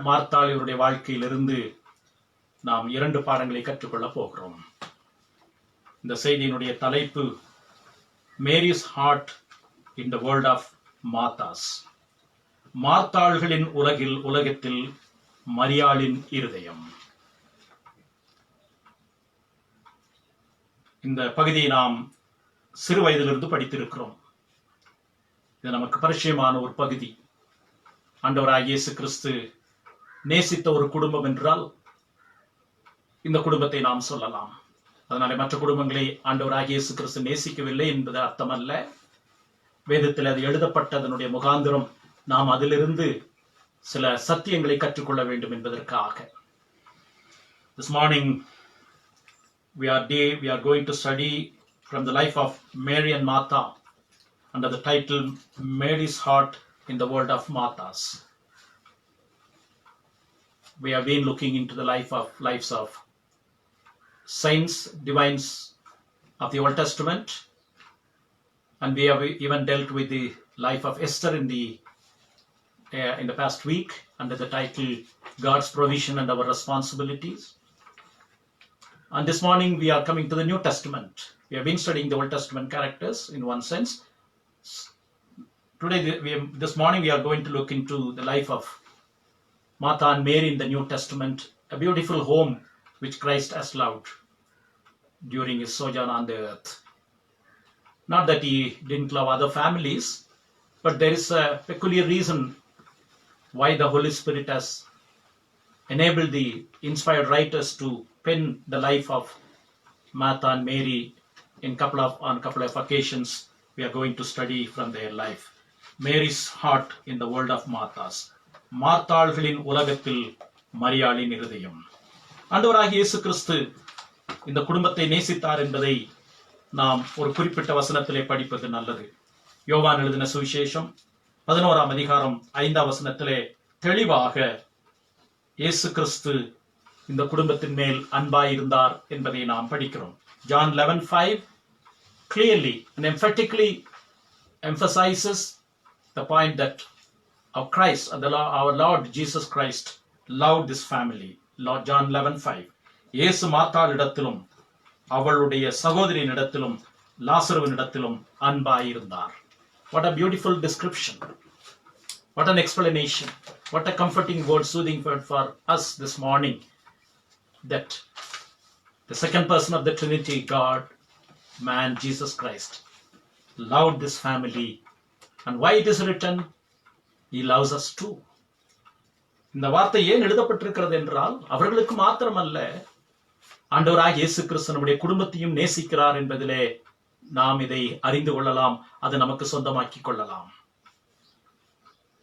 மார்த்தாள் இவருடைய வாழ்க்கையிலிருந்து நாம் 2 பாடங்களை கற்றுக்கொள்ளப் போகிறோம். இந்த செய்தியினுடைய தலைப்பு Mary's heart in the world of Marthas. மார்த்தாள்களின் உலகத்தில் மரியாளின் இருதயம். இந்த பகுதியை நாம் சிறு வயதிலிருந்து படித்திருக்கிறோம். இது நமக்கு பரிச்சயமான ஒரு பகுதி. ஆண்டவராகிய இயேசு கிறிஸ்து நேசித்த ஒரு குடும்பம் என்றால் இந்த குடும்பத்தை நாம் சொல்லலாம். அதனாலே மற்ற குடும்பங்களை ஆண்டவராகிய இயேசு கிறிஸ்து நேசிக்கவில்லை என்பது அர்த்தமல்ல. வேதத்தில் அது எழுதப்பட்டதனுடைய முகாந்திரம் நாம் அதிலிருந்து சில சத்தியங்களை கற்றுக்கொள்ள வேண்டும் என்பதற்காக. This morning we are going to study from the life of Mary and Martha under the title Mary's Heart in the World of Marthas. We have been looking into the lives of saints, divines of the Old Testament, and we have even dealt with the life of Esther in the past week under the title God's Provision and Our Responsibilities. And this morning we are coming to the New Testament. We have been studying the Old Testament characters in one sense. Today, this morning we are going to look into the life of Martha and Mary in the New Testament, a beautiful home which Christ has loved during his sojourn on the earth. Not that he didn't love other families, but there is a peculiar reason why the Holy Spirit has enabled the inspired writers to pen the life of Martha and Mary on a couple of occasions. We are going to study from their life. Mary's heart in the world of Marthas. மார்த்தாள்களின் உலகத்தில் மரியாளின் இருதயம். ஆண்டவராகிய இயேசு கிறிஸ்து இந்த குடும்பத்தை நேசித்தார் என்பதை நாம் ஒரு குறிப்பிட்ட வசனத்திலே படிப்பது நல்லது. யோவான் எழுதின சுவிசேஷம் 11ஆம் அதிகாரம் 5ஆம் வசனத்திலே தெளிவாக இயேசு கிறிஸ்து இந்த குடும்பத்தின் மேல் அன்பாயிருந்தார் என்பதை நாம் படிக்கிறோம். John 11:5 clearly and emphatically emphasizes the point that Christ, our Lord Jesus Christ, loved this family. John 11:5. இயேசு மார்த்தாளிடத்திலும் அவளுடைய சகோதரியினிடத்திலும் லாசருவினிடத்திலும் அன்பாயிருந்தார். What a beautiful description. What an explanation. What a comforting word, soothing word for us this morning, that the second person of the Trinity, God, man, Jesus Christ, loved this family. And why it is written, he loves us too. இந்த வார்த்தை ஏன் எழுதப்பட்டிருக்கிறது என்றால் அவர்களுக்கு மாத்திரமல்ல, ஆண்டவராகிய இயேசு கிறிஸ்து நம்முடைய குடும்பத்தையும் நேசிக்கிறார் என்பதிலே நாம் இதை அறிந்து கொள்ளலாம். அது நமக்கு சொந்தமாக்கிக் கொள்ளலாம்.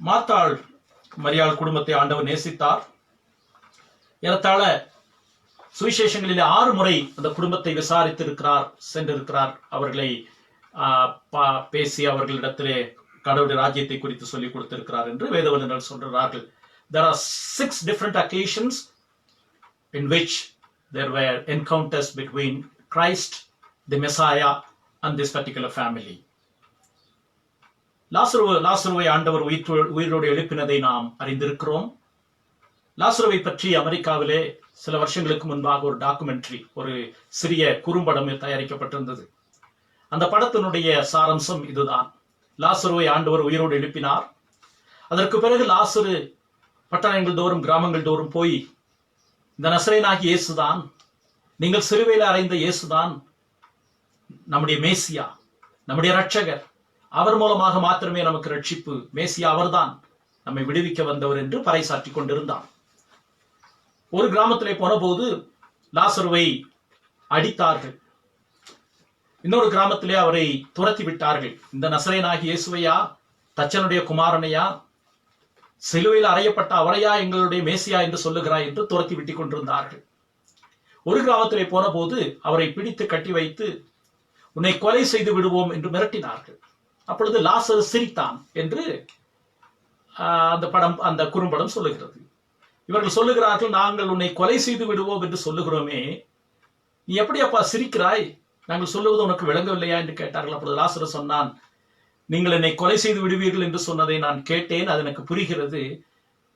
மார்த்தாள் மரியாள் குடும்பத்தை ஆண்டவர் நேசித்தார். ஏறத்தாழ சுவிசேஷங்களிலே 6 முறை அந்த குடும்பத்தை விசாரித்திருக்கிறார், சென்றிருக்கிறார். அவர்களை பேசி அவர்களிடத்திலே கடவுளுடைய ராஜ்யத்தை குறித்து சொல்லிக் கொடுத்திருக்கிறார் என்று வேதவந்தர்கள் சொல்கிறார்கள். There are 6 different occasions in which there were encounters between Christ, the Messiah, and this particular family. லாசருவை ஆண்டவர் உயிரோடு எழுப்பினதை நாம் அறிந்திருக்கிறோம். லாசருவை பற்றி அமெரிக்காவிலே சில வருஷங்களுக்கு முன்பாக ஒரு டாக்குமெண்ட்ரி, ஒரு சிறிய குறும்படம் தயாரிக்கப்பட்டிருந்தது. அந்த படத்தினுடைய சாரம்சம் இதுதான். லாசருவை ஆண்டவர் உயிரோடு எழுப்பினார். அதற்கு பிறகு லாசரு பட்டணங்கள் தோறும் கிராமங்கள் தோறும் போய், இந்த நசரேயனாகிய இயேசுதான், நீங்கள் சிலுவையில் அறைந்த இயேசுதான் நம்முடைய மேசியா, நம்முடைய இரட்சகர், அவர் மூலமாக மாத்திரமே நமக்கு ரட்சிப்பு, மேசியா அவர்தான் நம்மை விடுவிக்க வந்தவர் என்று பறைசாற்றி கொண்டிருந்தான். ஒரு கிராமத்திலே போன போது லாசருவை அடித்தார்கள். இன்னொரு கிராமத்திலே அவரை துரத்தி விட்டார்கள். இந்த நசரேயனாகிய இயேசுவையா, தச்சனுடைய குமாரனையா, சிலுவையில் அறையப்பட்ட அவரையா எங்களுடைய மேசியா என்று சொல்லுகிறாய் என்று துரத்தி விட்டுக் கொண்டிருந்தார்கள். ஒரு கிராமத்திலே போன போது அவரை பிடித்து கட்டி வைத்து உன்னை கொலை செய்து விடுவோம் என்று மிரட்டினார்கள். அப்பொழுது லாசரு சிரித்தான் என்று அந்த குறும்படம் சொல்லுகிறது. இவர்கள் சொல்லுகிறார்கள், நாங்கள் உன்னை கொலை செய்து விடுவோம் என்று சொல்லுகிறோமே, நீ எப்படி அப்பா சிரிக்கிறாய், நாங்கள் சொல்லுவது உனக்கு விளங்கவில்லையா என்று கேட்டார்கள். அப்பொழுது லாசரு சொன்னான், நீங்கள் என்னை கொலை செய்து விடுவீர்கள் என்று சொன்னதை நான் கேட்டேன், அது எனக்கு புரிகிறது.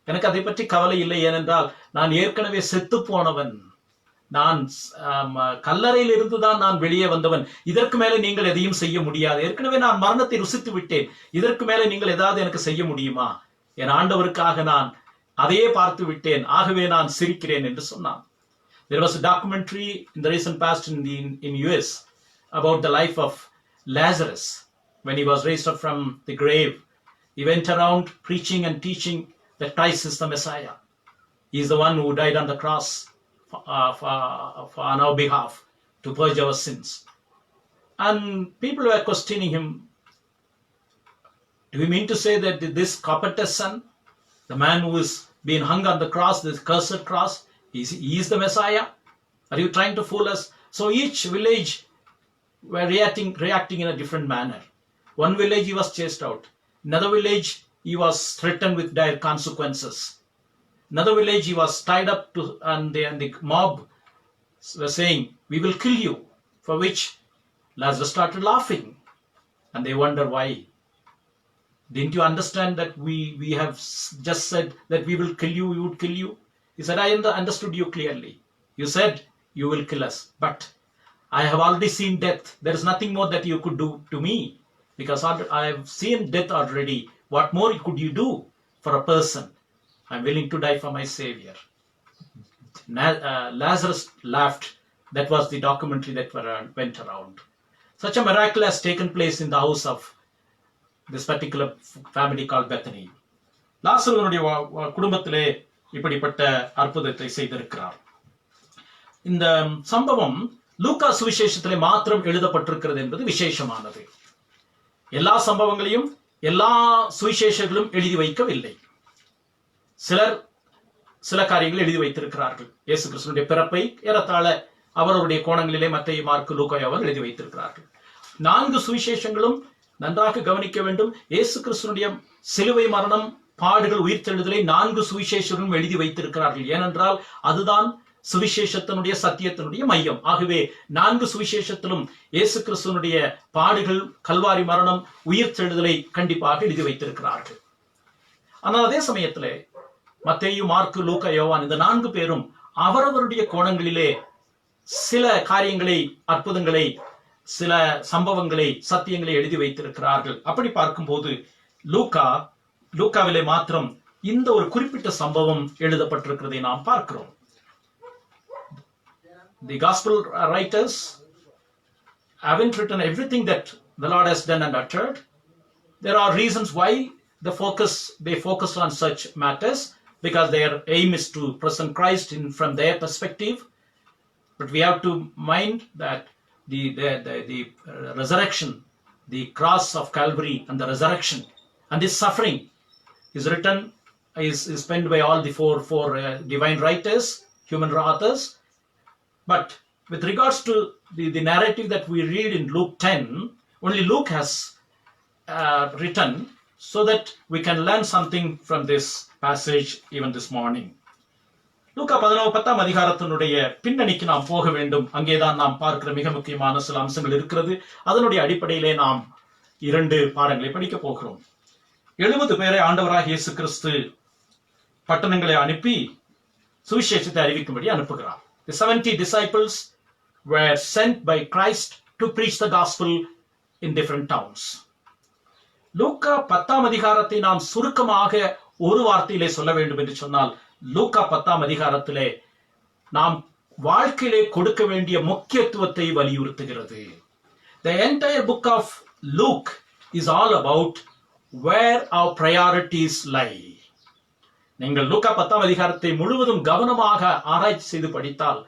எனக்கு அதை பற்றி கவலை இல்லை. ஏனென்றால் நான் ஏற்கனவே செத்து போனவன். நான் கல்லறையில் இருந்துதான் நான் வெளியே வந்தவன். இதற்கு மேலே நீங்கள் எதையும் செய்ய முடியாது. ஏற்கனவே நான் மரணத்தை ருசித்து விட்டேன். இதற்கு மேலே நீங்கள் ஏதாவது எனக்கு செய்ய முடியுமா? என் ஆண்டவருக்காக நான் அதையே பார்த்து விட்டேன். ஆகவே நான் சிரிக்கிறேன் என்று சொன்னான். There was a documentary in the recent past in US about the life of Lazarus when he was raised up from the grave. He went around preaching and teaching that Christ is the Messiah. He is the one who died on the cross on our behalf to purge our sins. And people were questioning him. Do you mean to say that this covetous son, the man who is being hung on the cross, this cursed cross, he is the Messiah? Are you trying to fool us? So each village were reacting in a different manner. One village he was chased out. Another village he was threatened with dire consequences. Another village he was tied up to, and the mob were saying, "We will kill you." For which Lazarus started laughing, and they wonder why. Didn't you understand that we have just said that we will kill you, we would kill you? He said, I understood you clearly. You said you will kill us, but I have already seen death. There is nothing more that you could do to me, because I have seen death already. What more could you do for a person? I'm willing to die for my Savior. Lazarus laughed. That was the documentary that went around. Such a miracle has taken place in the house of this particular family called Bethany. லாசருடைய குடும்பத்திலே இப்படிப்பட்ட அற்புதத்தை செய்திருக்கிறார். இந்த சம்பவம் லூக்கா சுவிசேஷத்திலே மாத்திரம் எழுதப்பட்டிருக்கிறது என்பது விசேஷமானது. எல்லா சம்பவங்களையும் எல்லா சுவிசேஷங்களும் எழுதி வைக்கவில்லை. சில காரியங்கள் எழுதி வைத்திருக்கிறார்கள். இயேசு கிறிஸ்துவினுடைய பிறப்பை ஏறத்தாழ அவருடைய கோணங்களிலே மத்தேயு, மார்க்கு, லூக்கா அவர் எழுதி வைத்திருக்கிறார்கள். 4 சுவிசேஷங்களும் நன்றாக கவனிக்க வேண்டும். இயேசு கிறிஸ்துவினுடைய சிலுவை மரணம், பாடுகள், உயிர்த்தெழுதலை 4 சுவிசேஷர்களும் எழுதி வைத்திருக்கிறார்கள். ஏனென்றால் அதுதான் சுவிசேஷத்தினுடைய சத்தியத்தினுடைய மையம். ஆகவே 4 சுவிசேஷத்திலும் இயேசு கிறிஸ்துவினுடைய பாடுகள், கல்வாரி மரணம், உயிர்த்தெழுதலை கண்டிப்பாக எழுதி வைத்திருக்கிறார்கள். ஆனால் அதே சமயத்திலே மத்தேயு, மார்க்கு, லூக்கா, யோவான் இந்த 4 பேரும் அவரவருடைய கோணங்களிலே சில காரியங்களை, அற்புதங்களை, சில சம்பவங்களை, சத்தியங்களை எழுதி வைத்திருக்கிறார்கள். அப்படி பார்க்கும்போது லூக்காவிலே மாத்திரம் இந்த ஒரு குறிப்பிட்ட சம்பவம் எழுதப்பட்டிருக்கிறதை நாம் பார்க்கிறோம். The gospel writers haven't written everything that the Lord has done and uttered. There are reasons why they focus on such matters, because their aim is to present Christ from their perspective. But we have to mind that the resurrection, the cross of Calvary and the resurrection and this suffering is penned by all the four divine writers, human authors. But with regards to the narrative that we read in Luke 10, only Luke has written, so that we can learn something from this passage even this morning. லூக்கா 10ஆம் அதிகாரத்தினுடைய பின்னணிக்கு நாம் போக வேண்டும். அங்கேதான் நாம் பார்க்கிற மிக முக்கியமான சில அம்சங்கள் இருக்கிறது. அதனுடைய அடிப்படையிலே நாம் 2 பாடங்களை படிக்க போகிறோம். 70 பேரை ஆண்டவராக இயேசு கிறிஸ்து பட்டணங்களை அனுப்பி சுவிசேஷத்தை அறிவிக்கும்படி அனுப்புகிறார். The 70 disciples were sent by Christ to preach the gospel in different towns. லூக்கா 10ஆம் அதிகாரத்தை நாம் சுருக்கமாக ஒரு வார்த்தையிலே சொல்ல வேண்டும் என்று சொன்னால், லூக்கா 10ஆம் அதிகாரத்திலே நாம் வாழ்க்கையிலே கொடுக்க வேண்டிய முக்கியத்துவத்தை வலியுறுத்துகிறது. The entire book of Luke is all about where our priorities lie. நீங்கள் லூக்கா 10ஆம் அதிகாரத்தை முழுவதும் கவனமாக ஆராய்ச்சி செய்து படித்தால்,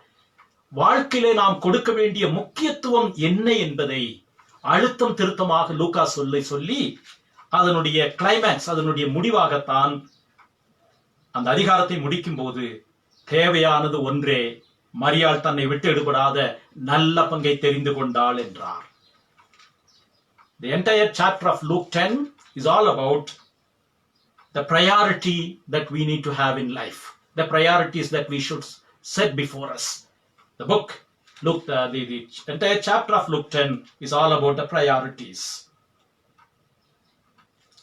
வாழ்க்கையிலே நாம் கொடுக்க வேண்டிய முக்கியத்துவம் என்ன என்பதை அழுத்தம் திருத்தமாக லூக்கா சொல்லி அதனுடைய கிளைமேக்ஸ், அதனுடைய முடிவாகத்தான் அந்த அதிகாரத்தை முடிக்கும் போது தேவையானது ஒன்றே, மரியாள் தன்னை விட்டு எடுபடாத நல்ல பங்கை தெரிந்து கொண்டாள் என்றார். The entire chapter of Luke 10 is all about the priority that we need to have in life, the priorities that we should set before us. The book, Luke, the entire chapter of Luke 10 is all about the priorities.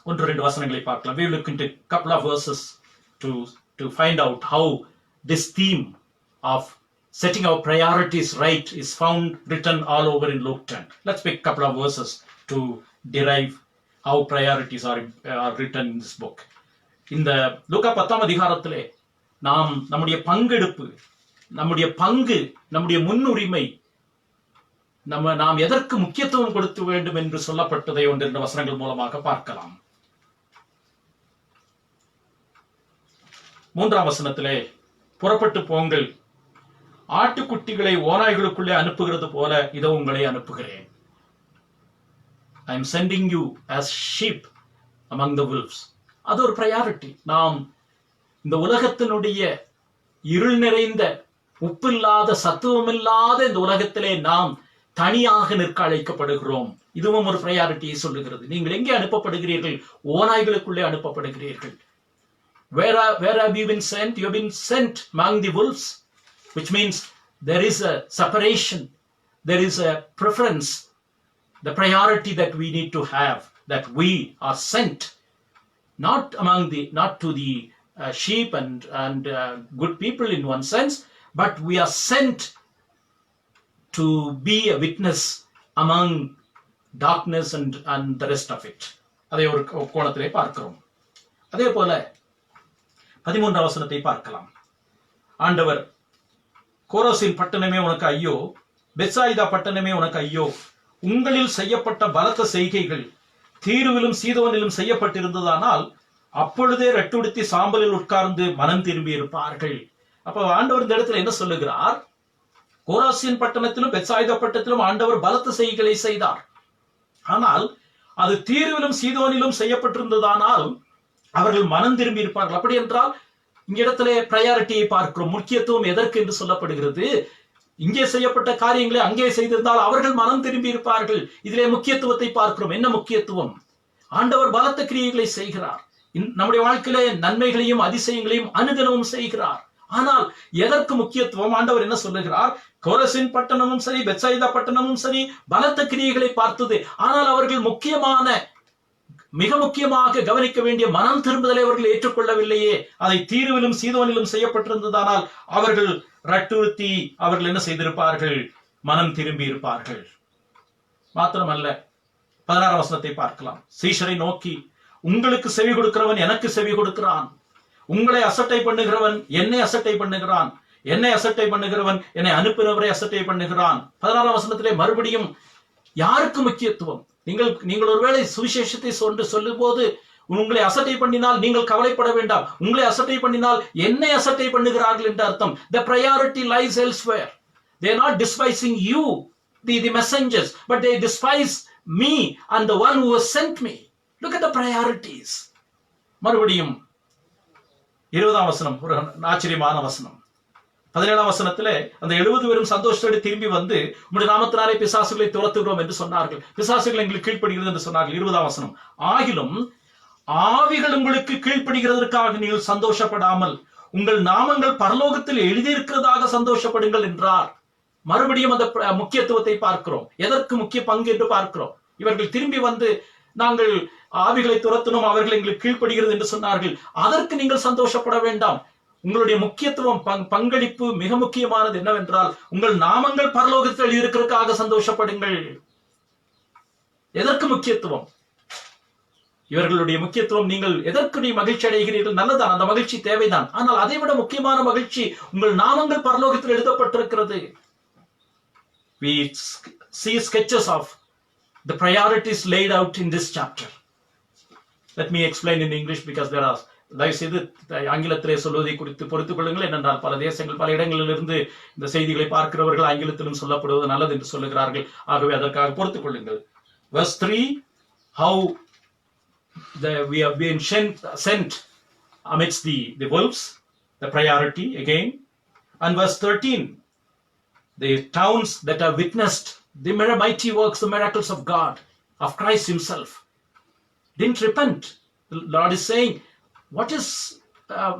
1-2 வசனங்களை பார்க்கலாம். We will look into a couple of verses to find out how this theme of setting our priorities right is found written all over in Luke 10. Let's pick a couple of verses to derive how priorities are written in this book. இந்த லூக்கா 10ஆம் அதிகாரத்திலே நாம் நம்முடைய பங்கெடுப்பு, நம்முடைய பங்கு, நம்முடைய முன்னுரிமை, நாம் எதற்கு முக்கியத்துவம் கொடுக்க வேண்டும் என்று சொல்லப்பட்டதை ஒன்றிரண்டு வசனங்கள் மூலமாக பார்க்கலாம். 3ஆம் வசனத்திலே, புறப்பட்டு போங்கள், ஆட்டுக்குட்டிகளை ஓநாய்களுக்குள்ளே அனுப்புகிறது போல இதோ உங்களை அனுப்புகிறேன். I am sending you as sheep among the wolves. அது ஒரு priority. நாம் இந்த உலகத்தினுடைய இருள் நிறைந்த, உப்பில்லாத, சத்துவமில்லாத இந்த உலகத்திலே நாம் தனியாக நிற்க அழைக்கப்படுகிறோம். இதுவும் ஒரு priority சொல்லுகிறது. நீங்கள் எங்கே அனுப்பப்படுகிறீர்கள்? ஓநாய்களுக்குள்ளே அனுப்பப்படுகிறீர்கள். Where have you been sent? You have been sent among the wolves, which means there is a separation, there is a preference, the priority that we need to have, that we are sent not to the sheep and good people in one sense, but we are sent to be a witness among darkness and the rest of it. அதை ஒரு கோணத்திலே பார்க்கிறோம். அதே போல 13ஆம் வசனத்தை பார்க்கலாம். ஆண்டவர், கோரோசின் பட்டணமே உனக்கு ஐயோ, பெத்சாயிதா பட்டணமே உனக்கு ஐயோ, உங்களில் செய்யப்பட்ட பலத்த செய்கைகள் தீருவிலும் சீதோனிலும் செய்யப்பட்டிருந்ததானால் அப்பொழுதே ரெட்டுடுத்தி சாம்பலில் உட்கார்ந்து மனம் திரும்பி இருப்பார்கள். அப்ப ஆண்டவர் இந்த இடத்துல என்ன சொல்லுகிறார்? கோராசின் பட்டணத்திலும் பெத்சாயிதா பட்டணத்திலும் ஆண்டவர் பலத்த செய்கைகளை செய்தார். ஆனால் அது தீருவிலும் சீதோனிலும் செய்யப்பட்டிருந்ததானால் அவர்கள் மனம் திரும்பி இருப்பார்கள். அப்படி என்றால் இங்க இடத்துல பிரையாரிட்டியை பார்க்கிறோம். முக்கியத்துவம் எதற்கு என்று சொல்லப்படுகிறது? இங்கே செய்யப்பட்ட காரியங்களை அங்கே செய்திருந்தால் அவர்கள் மனம் திரும்பி இருப்பார்கள். இதிலே முக்கியத்துவத்தை பார்க்கிறோம். என்ன முக்கியத்துவம்? ஆண்டவர் பலத்த கிரியைகளை செய்கிறார். நம்முடைய வாழ்க்கையிலே நன்மைகளையும் அதிசயங்களையும் அனுதினமும் செய்கிறார். ஆனால் எதற்கு முக்கியத்துவம்? ஆண்டவர் என்ன சொல்லுகிறார்? கோரசின் பட்டணமும் சரி, பெத்சாயிதா பட்டணமும் சரி, பலத்த கிரியைகளை பார்த்தது. ஆனால் அவர்கள் மிக முக்கியமாக கவனிக்க வேண்டிய மனம் திரும்புதலை அவர்கள் ஏற்றுக்கொள்ளவில்லையே. அதை தீருவிலும் சீதோனிலும் செய்யப்பட்டிருந்ததானால் அவர்கள் ரட்டுறுத்தி அவர்கள் என்ன செய்திருப்பார்கள்? மனம் திரும்பி இருப்பார்கள். மாத்திரமல்ல, 16ஆம் வசனத்தை பார்க்கலாம். சீஷரை நோக்கி, உங்களுக்கு செவி கொடுக்கிறவன் எனக்கு செவி கொடுக்கிறான், உங்களை அசட்டை பண்ணுகிறவன் என்னை அசட்டை பண்ணுகிறான், என்னை அசட்டை பண்ணுகிறவன் என்னை அனுப்பினவரை அசட்டை பண்ணுகிறான். 16ஆம் வசனத்திலே மறுபடியும் யாருக்கு முக்கியத்துவம்? நீங்கள் ஒருவேளை சுவிசேஷத்தை சொல்லும் போது உங்களை அசட்டை பண்ணினால் நீங்கள் கவலைப்பட வேண்டாம். உங்களை அசட்டை பண்ணினால் என்னை அசட்டை பண்ணுகிறார்கள் என்று அர்த்தம். The priority lies elsewhere. They are not despising you, the messengers, but they despise me and the one who has sent me. Look at the priorities. மறுபடியும் 20ஆம் வசனம் ஒரு ஆச்சரியமான வசனம். 17ஆம் வசனத்திலே அந்த 70 பேரும் சந்தோஷத்தோடு திரும்பி வந்து உம்முடைய நாமத்தினாலே பிசாசுகளை துரத்துகிறோம் என்று சொன்னார்கள். பிசாசுகள் எங்களுக்கு கீழ்ப்படுகிறது என்று சொன்னார்கள். 20ஆம் வசனம், ஆகிலும் ஆவிகள் உங்களுக்கு கீழ்ப்படுகிறதற்காக நீங்கள் சந்தோஷப்படாமல் உங்கள் நாமங்கள் பரலோகத்தில் எழுதியிருக்கிறதாக சந்தோஷப்படுங்கள் என்றார். மறுபடியும் அந்த முக்கியத்துவத்தை பார்க்கிறோம். எதற்கு முக்கிய பங்கு என்று பார்க்கிறோம். இவர்கள் திரும்பி வந்து நாங்கள் ஆவிகளை துரத்தினோம், அவர்கள் எங்களுக்கு கீழ்ப்படுகிறது என்று சொன்னார்கள். அதற்கு நீங்கள் சந்தோஷப்பட வேண்டாம். உங்களுடைய முக்கியத்துவம், பங்களிப்பு மிக முக்கியமானது என்னவென்றால் உங்கள் நாமங்கள் பரலோகத்தில் எழுதியிருக்கிறதுக்காக சந்தோஷப்படுங்கள். எதற்கு முக்கியத்துவம்? இவர்களுடைய முக்கியத்துவம், நீங்கள் எதற்கு மகிழ்ச்சி அடைகிறீர்கள், நல்லதான், அந்த மகிழ்ச்சி தேவைதான். ஆனால் அதை விட முக்கியமான மகிழ்ச்சி, உங்கள் நாமங்கள் பரலோகத்தில் எழுதப்பட்டிருக்கிறது. We see sketches of the priorities laid out in this chapter. Let me explain in English because there are, தயவு செய்து ஆங்கிலத்திலே சொல்வதை குறித்து பொறுத்துக் கொள்ளுங்கள். ஏனென்றால் பல தேசங்கள், பல இடங்களிலிருந்து இந்த செய்திகளை பார்க்கிறவர்கள் ஆங்கிலத்திலும் சொல்லப்படுவது நல்லது என்று சொல்லுகிறார்கள். ஆகவே அதற்காக பொறுத்துக் கொள்ளுங்கள். Verse 3, how we have been sent amidst the wolves, the priority again. And verse 13, the towns that have witnessed the mighty works, the miracles of God, of Christ himself, didn't repent. The Lord is saying, what is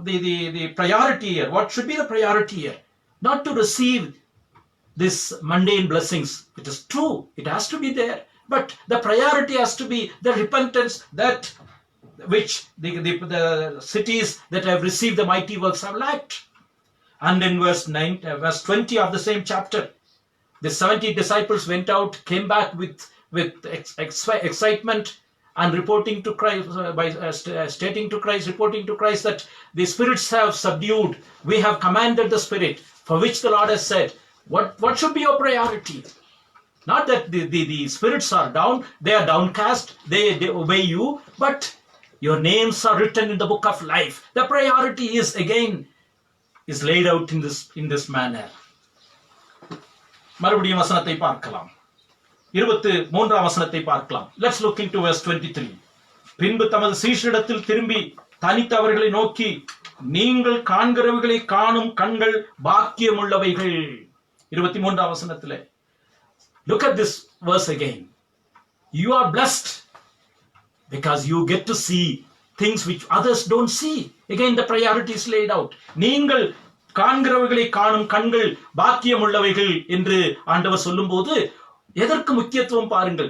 the priority here? What should be the priority here? Not to receive this mundane blessings. It is true, it has to be there. But the priority has to be the repentance that which the cities that have received the mighty works have lacked. And in verse 20 of the same chapter, the 70 disciples went out, came back with excitement, and reporting to Christ, stating to Christ, reporting to Christ that the spirits have subdued. We have commanded the spirit, for which the Lord has said. What should be your priority? Not that the spirits are down, they are downcast, they obey you, but your names are written in the book of life. The priority is laid out in this manner. மறுபடியும் வசனத்தை பார்க்கலாம். 23ஆம் வசனத்தை பார்க்கலாம். Let's look into verse 23. பின்பு தமது சீஷரிடத்தில் திரும்பி தனித்து அவர்களை நோக்கி, நீங்கள் காண்கிறவைகளை காணும் கண்கள் பாக்கியமுள்ளவைகள். 23ஆம் வசனத்திலே look at this verse again. You are blessed because you get to see things which others don't see. Again the priority is laid out. நீங்கள் காண்கிறவைகளை காணும் கண்கள் பாக்கியம் உள்ளவைகள் என்று ஆண்டவர் சொல்லும்போது எதற்கு முக்கியத்துவம் பாருங்கள்.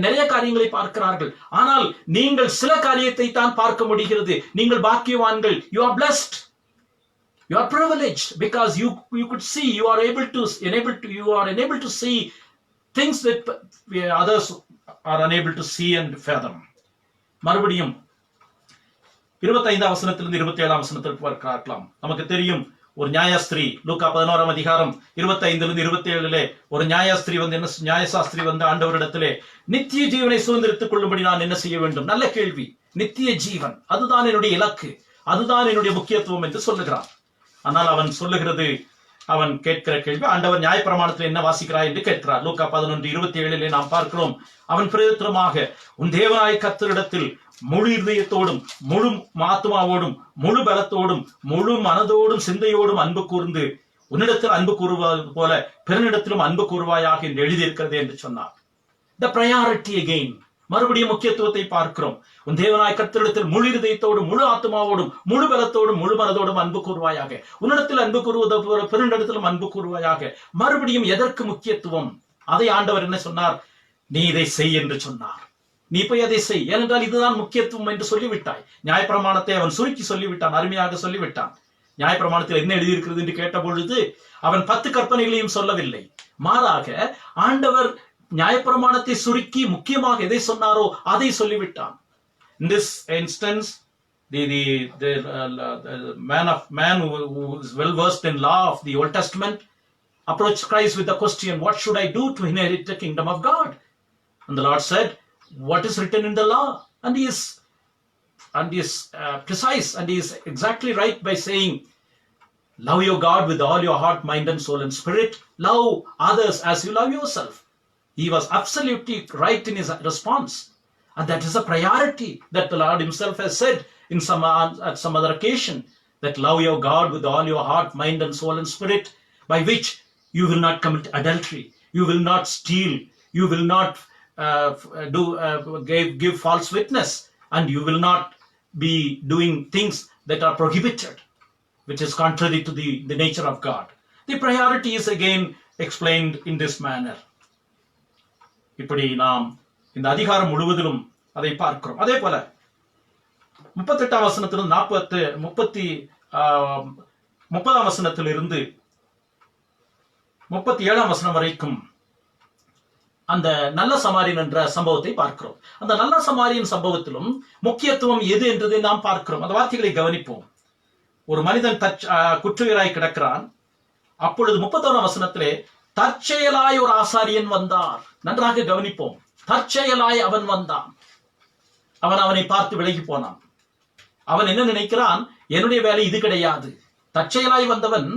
நிறைய காரியங்களை பார்க்கிறார்கள், ஆனால் நீங்கள் சில காரியத்தை தான் பார்க்க முடிகிறது. நீங்கள் பாக்கியவான்கள். You are blessed, you are privileged because you could see, you are enabled to see things that others are unable to see and fathom. மறுபடியும் 25ஆம் வசனத்திலிருந்து 27ஆம் வசனத்திற்கு பார்க்கலாம். நமக்கு தெரியும், ஒரு நியாயஸ்திரி, லூக்கா 11ஆம் அதிகாரம் 25லிருந்து 27 ஒரு நியாயஸ்திரி நியாயசாஸ்திரி வந்து ஆண்டவரிடத்திலே நித்திய ஜீவனை சுதந்திரித்துக் கொள்ளும்படி நான் என்ன செய்ய வேண்டும்? நல்ல கேள்வி. நித்திய ஜீவன், அதுதான் என்னுடைய இலக்கு, அதுதான் என்னுடைய முக்கியத்துவம் என்று சொல்லுகிறான். ஆனால் அவன் கேட்கிற கேள்வி, ஆண்டவர் நியாயப்பிரமாணத்தில் என்ன வாசிக்கிறாய் என்று கேட்கிறார். லூக்கா 11:27 நாம் பார்க்கிறோம், அவன் பிரயோஜனமாக உன் தேவனாய் கர்த்தரிடத்தில் முழு இதயத்தோடும் முழு ஆத்துமாவோடும் முழு பலத்தோடும் முழு மனதோடும் சிந்தையோடும் அன்பு கூர்ந்து உன்னிடத்தில் அன்பு கூறுவது போல பிறனிடத்திலும் அன்பு கூறுவாயாக என்று எழுதியிருக்கிறது என்று சொன்னார். The priority again. மறுபடியும் முக்கியத்துவத்தை பார்க்கிறோம். உன் தேவனாய் கர்த்தரிடத்தில் முழு இதயத்தோடும் முழு ஆத்துமாவோடும் முழு பலத்தோடும் முழு மனதோடும் அன்பு கூறுவாயாக, உன்னிடத்தில் அன்பு கூறுவது போல பிறனிடத்திலும் அன்பு கூறுவாயாக. மறுபடியும் எதற்கு முக்கியத்துவம்? அதை ஆண்டவர் என்ன சொன்னார்? நீ இதை செய் என்று சொன்னார். நீ போய் அதை செய், ஏனென்றால் இதுதான் முக்கியத்துவம் என்று சொல்லிவிட்டாய். நியாயப்பிரமாணத்தை அவன் சுருக்கி சொல்லிவிட்டான், அருமையாக சொல்லிவிட்டான். நியாயப்பிரமாணத்தில் என்ன எழுதியிருக்கிறது என்று கேட்ட பொழுது அவன் 10 கற்பனைகளையும் சொல்லவில்லை. மாறாக ஆண்டவர் நியாயப்பிரமாணத்தை சுருக்கி முக்கியமாக எதை சொன்னாரோ அதை சொல்லிவிட்டான். In this instance, the man who is well versed in law of the Old Testament approached Christ with the question, what should I do to inherit the kingdom of God? And the Lord said, what is written in the law? And he is precise, and he is exactly right by saying, love your God with all your heart, mind and soul and spirit. Love others as you love yourself. He was absolutely right in his response, and that is a priority that the Lord himself has said at some other occasion, that love your God with all your heart, mind and soul and spirit, by which you will not commit adultery, you will not steal, you will not give false witness, and you will not be doing things that are prohibited, which is contrary to the nature of God. The priority is again explained in this manner. இப்படி நாம் இந்த அதிகாரம் முழுவதிலும் அதை பார்க்கிறோம். அதே போல 38ஆம் வசனத்திலிருந்து 30ஆம் வசனத்திலிருந்து 37ஆம் வசனம் வரைக்கும் அந்த நல்ல சமாரியன் என்ற சம்பவத்தை பார்க்கிறோம். அந்த நல்ல சமாரியன் சம்பவத்திலும் முக்கியத்துவம் எது என்றதை நாம் பார்க்கிறோம். அந்த வார்த்தைகளை கவனிப்போம். ஒரு மனிதன் குற்றுயிராய் கிடக்கிறான். அப்பொழுது 31ஆம் வசனத்திலே தற்செயலாய் ஒரு ஆசாரியன் வந்தார். நன்றாக கவனிப்போம். தற்செயலாய் அவன் வந்தான். அவனை பார்த்து விலகி போனான். அவன் என்ன நினைக்கிறான்? என்னுடைய வேலை இது கிடையாது. தற்செயலாய் வந்தவன்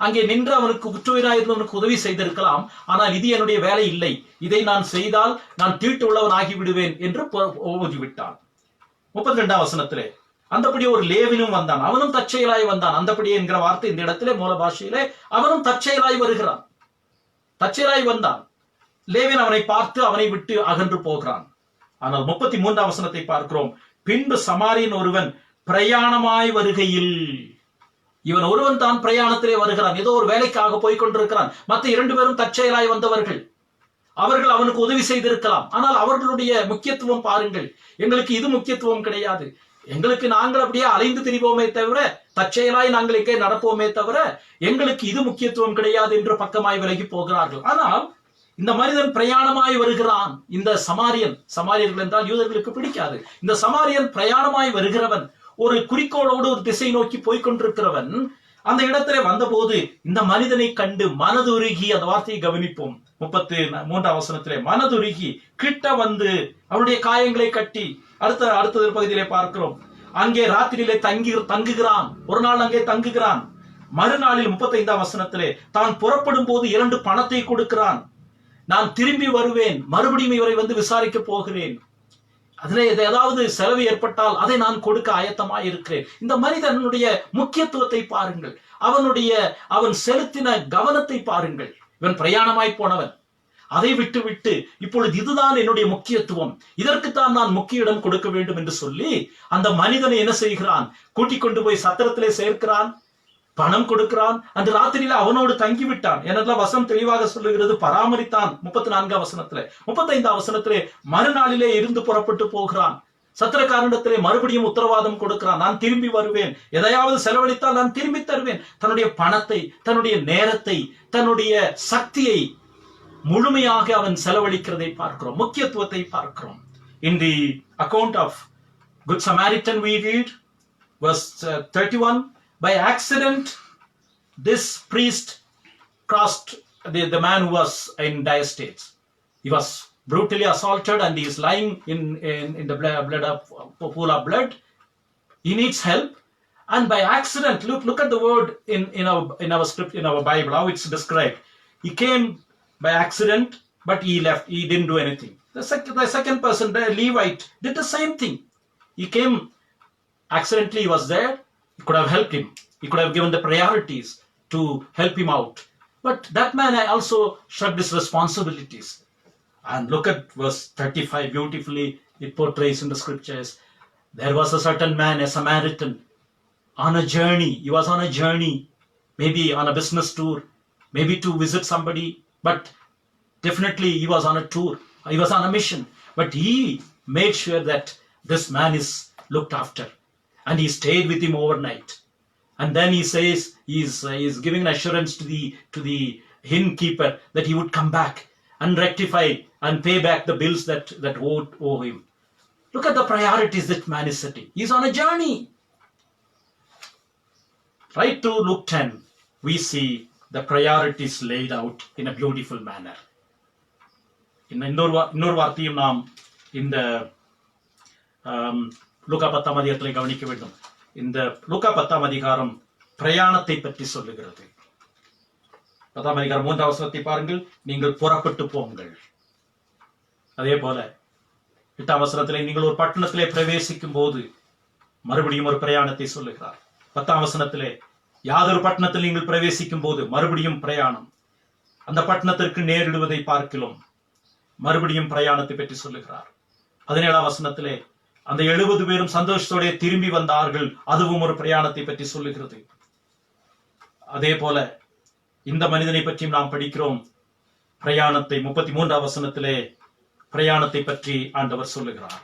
அங்கே நின்று அவனுக்கு குற்றுயிராயிருந்தவனுக்கு உதவி செய்திருக்கலாம். ஆனால் இது என்னுடைய வேலை இல்லை, இதை நான் செய்தால் நான் தீட்டு உள்ளவன் ஆகிவிடுவேன் என்று ஓதிவிட்டான். 32ஆம் வசனத்திலே அந்தபடியே ஒரு லேவினும் வந்தான். அவனும் தற்செயலாய் வந்தான். அந்தபடியே என்கிற வார்த்தை இந்த இடத்திலே மூல பாஷையிலே அவனும் தற்செயலாய் வருகிறான். தற்செயலாய் வந்தான். லேவின் அவனை பார்த்து அவனை விட்டு அகன்று போகிறான். ஆனால் 33ஆம் வசனத்தை பார்க்கிறோம். பின்பு சமாரியன் ஒருவன் பிரயாணமாய் வருகையில், இவன் ஒருவன் தான் பிரயாணத்திலே வருகிறான். ஏதோ ஒரு வேலைக்காக போய் கொண்டிருக்கிறான். மற்ற 2 பேரும் தற்செயலாய் வந்தவர்கள். அவர்கள் அவனுக்கு உதவி செய்திருக்கலாம். ஆனால் அவர்களுடைய முக்கியத்துவம் பாருங்கள். எங்களுக்கு இது முக்கியத்துவம் கிடையாது. எங்களுக்கு நாங்கள் அப்படியே அலைந்து திரிவோமே தவிர, தற்செயலாய் நாங்கள் எங்கே நடப்போமே தவிர, எங்களுக்கு இது முக்கியத்துவம் கிடையாது என்று பக்கமாய் விலகி போகிறார்கள். ஆனால் இந்த மனிதன் பிரயாணமாய் வருகிறான். இந்த சமாரியர்கள் என்றால் யூதர்களுக்கு பிடிக்காது. இந்த சமாரியன் பிரயாணமாய் வருகிறவன், ஒரு குறிக்கோளோடு ஒரு திசை நோக்கி போய்கொண்டிருக்கிறவன் அந்த இடத்துல வந்தபோது இந்த மனிதனை கண்டு மனதுருகி, அந்த வார்த்தையை கவனிப்போம், 33ஆம் வசனத்திலே மனதுருகி கிட்ட வந்து அவருடைய காயங்களை கட்டி, அடுத்த பகுதியிலே பார்க்கிறோம், அங்கே ராத்திரியிலே தங்குகிறான். ஒரு நாள் அங்கே தங்குகிறான். மறுநாளில் 35ஆம் வசனத்திலே தான் புறப்படும் போது 2 பணத்தை கொடுக்கிறான். நான் திரும்பி வருவேன், மறுபடியும் இவரை வந்து விசாரிக்க போகிறேன், அதுல ஏதாவது செலவு ஏற்பட்டால் அதை நான் கொடுக்க ஆயத்தமாய் இருக்கிறேன். இந்த மனிதனுடைய முக்கியத்துவத்தை பாருங்கள். அவன் செலுத்தின கவனத்தை பாருங்கள். இவன் பிரயாணமாய் போனவன். அதை விட்டு இப்பொழுது இதுதான் என்னுடைய முக்கியத்துவம், இதற்குத்தான் நான் முக்கிய இடம் கொடுக்க வேண்டும் என்று சொல்லி அந்த மனிதனை என்ன செய்கிறான்? கூட்டிக் கொண்டு போய் சத்திரத்திலே சேர்க்கிறான், பணம் கொடுக்கிறான். அந்த ராத்திரியில அவனோடு தங்கிவிட்டான். என்னெல்லாம் வசனம் தெளிவாக சொல்லுகிறது, பராமரித்தான். 34ஆம் வசனத்திலே, 35ஆம் வசனத்திலே மறுநாளிலே இருந்து புறப்பட்டு போகிறான். சத்திரக்காரனிடத்திலே மறுபடியும் உத்தரவாதம் கொடுக்கிறான், நான் திரும்பி வருவேன், எதையாவது செலவழித்தால் நான் திரும்பி தருவேன். தன்னுடைய பணத்தை, தன்னுடைய நேரத்தை, தன்னுடைய சக்தியை முழுமையாக அவன் செலவழிக்கிறதை பார்க்கிறோம். முக்கியத்துவத்தை பார்க்கிறோம். In the account of Good Samaritan we read verse 31, by accident this priest crossed the man who was in dire states. He was brutally assaulted and he is lying in the pool of blood. He needs help, and by accident, look at the word in our script, in our Bible, how it's described. He came by accident, but he left. He didn't do anything. The second person, the Levite, did the same thing. He came accidentally, he was there. He could have helped him. He could have given the priorities to help him out. But that man also shrugged his responsibilities. And look at verse 35, beautifully it portrays in the scriptures. There was a certain man, a Samaritan, on a journey. He was on a journey, maybe on a business tour, maybe to visit somebody, but definitely he was on a tour. He was on a mission. But he made sure that this man is looked after. And he stayed with him overnight. And then he says, he is giving an assurance to the innkeeper that he would come back and rectify and pay back the bills that owe him. Look at the priorities that man is setting. He's on a journey. Right to Luke 10, we see the priorities laid out in a beautiful manner. இன்னொரு வார்த்தையும் நாம் இந்த லூக்கா 10ஆம் அதிகாரத்தில் கவனிக்க வேண்டும். இந்த லூக்கா 10ஆம் அதிகாரம் பிரயாணத்தை பற்றி சொல்லுகிறது. 10ஆம் அதிகாரம் 3ஆம் வசனத்தை பாருங்கள், நீங்கள் புறப்பட்டு போங்கள். அதே போல 8ஆம் வசனத்திலே நீங்கள் ஒரு பட்டணத்திலே பிரவேசிக்கும் போது மறுபடியும் ஒரு பிரயாணத்தை சொல்லுகிறார். 10ஆம் வசனத்திலே யாதொரு பட்டணத்தில் நீங்கள் பிரவேசிக்கும் போது மறுபடியும் பிரயாணம். அந்த பட்டணத்திற்கு நேரிடுவதை பார்க்கிறோம். மறுபடியும் பிரயாணத்தை பற்றி சொல்லுகிறார். 17ஆம் வசனத்திலே அந்த 70 பேரும் சந்தோஷத்தோட திரும்பி வந்தார்கள். அதுவும் ஒரு பிரயாணத்தை பற்றி சொல்லுகிறது. அதே போல இந்த மனிதனை பற்றியும் நாம் படிக்கிறோம். பிரயாணத்தை 33ஆம் வசனத்திலே பிரயாணத்தை பற்றி ஆண்டவர் சொல்லுகிறார்.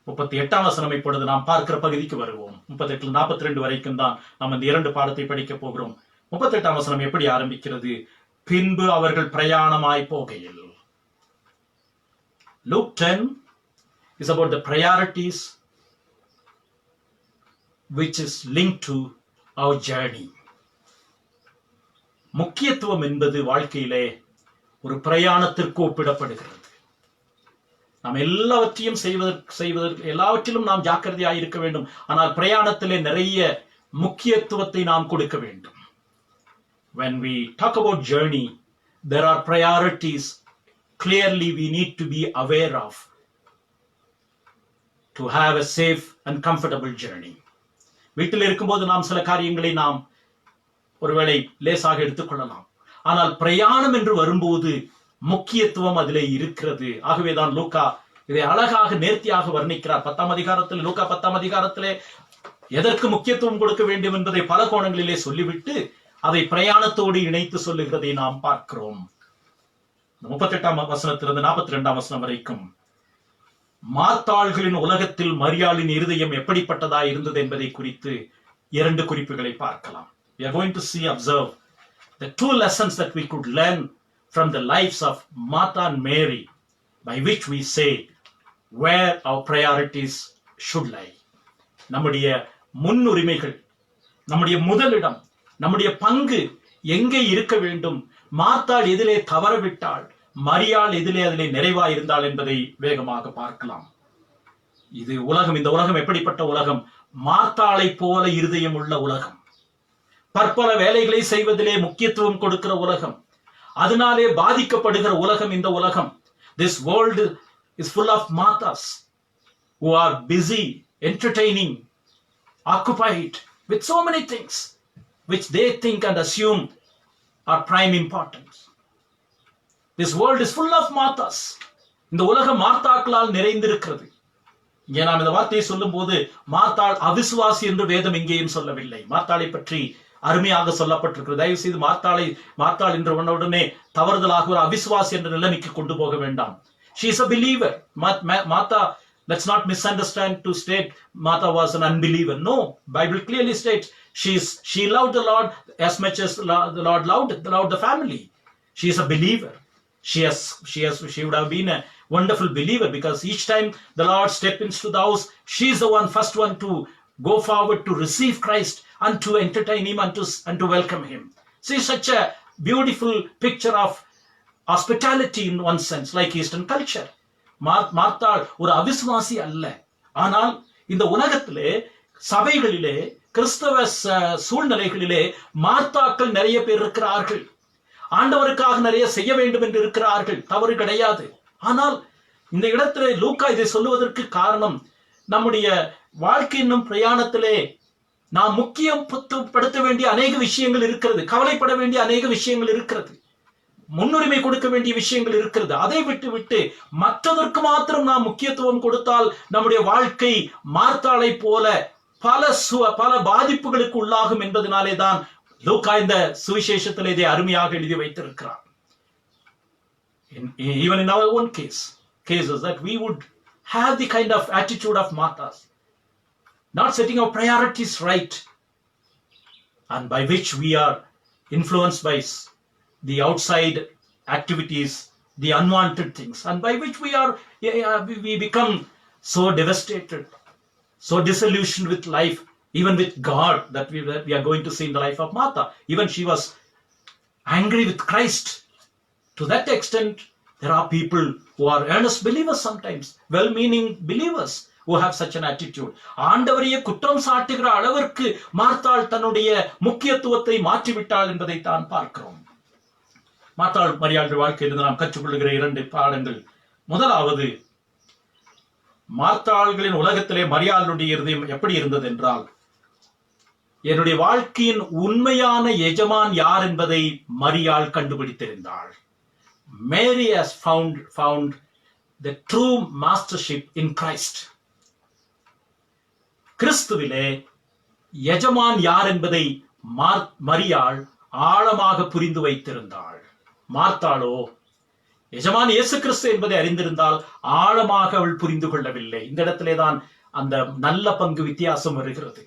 38ஆம் வசனம் இப்பொழுது நாம் பார்க்கிற பகுதிக்கு வருவோம். 38-42 வரைக்கும் தான் நாம் இந்த 2 பாடத்தை படிக்க போகிறோம். 38ஆம் வசனம் எப்படி ஆரம்பிக்கிறது? பின்பு அவர்கள் பிரயாணமாய் போகையில். Luke 10 is about the priorities which is linked to our journey. முக்கியத்துவம் என்பது வாழ்க்கையிலே ஒரு பிரயாணத்திற்கு ஒப்பிடப்படுகிறது. நாம் எல்லாவற்றையும் செய்வதற்கு எல்லாவற்றிலும் நாம் ஜாக்கிரதையாக இருக்க வேண்டும். ஆனால் பிரயாணத்திலே நிறைய முக்கியத்துவத்தை நாம் கொடுக்க வேண்டும். When we talk about journey, there are priorities clearly we need to be aware of to have a safe and comfortable journey. வீட்டில் இருக்கும்போது நாம் சில காரியங்களை நாம் ஒருவேளை லேசாக எடுத்துக்கொள்ளலாம். ஆனால் பிரயாணம் என்று வரும்போது முக்கியத்துவம் அதிலே இருக்கிறது. ஆகவேதான் லூக்கா இதை அழகாக நேர்த்தியாக வர்ணிக்கிறார். 10ஆம் அதிகாரத்தில், லூக்கா 10ஆம் அதிகாரத்திலே எதற்கு முக்கியத்துவம் கொடுக்க வேண்டும் என்பதை பல கோணங்களிலே சொல்லிவிட்டு அதை பிரயாணத்தோடு இணைத்து சொல்லுகிறதை நாம் பார்க்கிறோம். 38ஆம் வசனத்திலிருந்து 42ஆம் வசனம் வரைக்கும் மார்த்தாள்களின் உலகத்தில் மரியாளின் இருதயம் எப்படிப்பட்டதா இருந்தது என்பதை குறித்து 2 குறிப்புகளை பார்க்கலாம். We are going to observe the 2 lessons that we could learn from the lives of Martha and Mary, by which we say where our priorities should lie. நம்முடைய முன்னுரிமைகள், நம்முடைய முதலிடம், நம்முடைய பங்கு எங்கே இருக்க வேண்டும், மார்த்தாள் எதிலே தவறவிட்டாள், மரியாள் எதிலே அதிலே நிறைவாய் இருந்தாள் என்பதை வேகமாக பார்க்கலாம். இது உலகம். இந்த உலகம் எப்படிப்பட்ட உலகம்? மார்த்தாளை போல இருதயம் உள்ள உலகம். பற்பல வேலைகளை செய்வதிலே முக்கியத்துவம் கொடுக்கிற உலகம். அதனாலே பாதிக்கப்படுகிற உலகம் இந்த உலகம். This world is full of Marthas who are busy, entertaining, occupied with so many things which they think and assume are prime importance. This world is full of Marthas. இந்த உலகம் மார்த்தாக்களால் நிறைந்திருக்கிறது. இங்கே நாம் இந்த வார்த்தையை சொல்லும் போது மார்த்தாள் அவிசுவாசி என்று வேதம் எங்கேயும் சொல்லவில்லை. மார்த்தாளை பற்றி அருமையாக சொல்லப்பட்டிருக்கிறது. தயவு செய்து மார்த்தாள் என்ற உடனே தவறுதலாக ஒரு அவிசுவாசி என்ற நிலைமைக்கு கொண்டு போக வேண்டாம். She is a believer. Martha, let's not misunderstand to state Martha was an unbeliever. No, Bible clearly states she loved the Lord as much as the Lord loved the family. She is a believer. She would have been a wonderful believer, because each time the Lord stepped into the house, she is the first one to go forward to receive Christ and to entertain him and to welcome him. See, such a beautiful picture of hospitality in one sense, like Eastern culture. மார்த்தாள் ஒரு அவிசுவாசி அல்ல. ஆனால் இந்த உலகத்திலே, சபைகளிலே, கிறிஸ்தவ சூழ்நிலைகளிலே மார்த்தாக்கள் நிறைய பேர் இருக்கிறார்கள். ஆண்டவருக்காக நிறைய செய்ய வேண்டும் என்று இருக்கிறார்கள். தவறு கிடையாது. ஆனால் இந்த இடத்திலே லூக்கா இதை சொல்லுவதற்கு காரணம், நம்முடைய வாழ்க்கை என்னும் பிரயாணத்திலே நாம் முக்கியப்படுத்த வேண்டிய அநேக விஷயங்கள் இருக்கிறது. கவலைப்பட வேண்டிய அநேக விஷயங்கள் இருக்கிறது. முன்னுரிமை கொடுக்க வேண்டிய விஷயங்கள் இருக்கிறது. அதை விட்டு மற்றதற்கு மாத்திரம் நாம் முக்கியத்துவம் கொடுத்தால் நம்முடைய வாழ்க்கை மார்த்தாளை போல பல பாதிப்புகளுக்கு உள்ளாகும் என்பதனாலே தான் லூக்கா இந்த சுவிசேஷத்தில் இதை அருமையாக எழுதி வைத்திருக்கிறார். Even in our own cases that we would have the kind of attitude of Marthas, not setting our priorities right, and by which we are influenced by the outside activities, the unwanted things, and by which we become so devastated, so disillusioned with life, even with God, that we are going to see in the life of Martha. Even she was angry with Christ. To that extent, there are people who are earnest believers sometimes, well-meaning believers who have such an attitude. ஆண்டவரையே குற்றம் சாட்டுகிற அளவிற்கு மார்த்தாள் தன்னுடைய முக்கியத்துவத்தை மாற்றிவிட்டாள் என்பதை தான் பார்க்கிறோம். மார்த்தாள் மரியாள் வாழ்க்கையிலிருந்து நாம் கற்றுக்கொள்கிற 2 பாடங்கள். முதலாவது, மார்த்தாள்களின் உலகத்திலே மரியாளுடைய இருதயம் எப்படி இருந்தது என்றால், என்னுடைய வாழ்க்கையின் உண்மையான எஜமான் யார் என்பதை மரியாள் கண்டுபிடித்திருந்தாள். Mary has found the true mastership in Christ. கிறிஸ்துவிலே எஜமான் யார் என்பதை மரியாள் ஆழமாக புரிந்து வைத்திருந்தாள். மார்த்தாளோ எஜமான் இயேசு கிறிஸ்து என்பதை அறிந்திருந்தால் ஆழமாக அவள் புரிந்து கொள்ளவில்லை. இந்த இடத்திலே தான் அந்த நல்ல பங்கு வித்தியாசம் வருகிறது.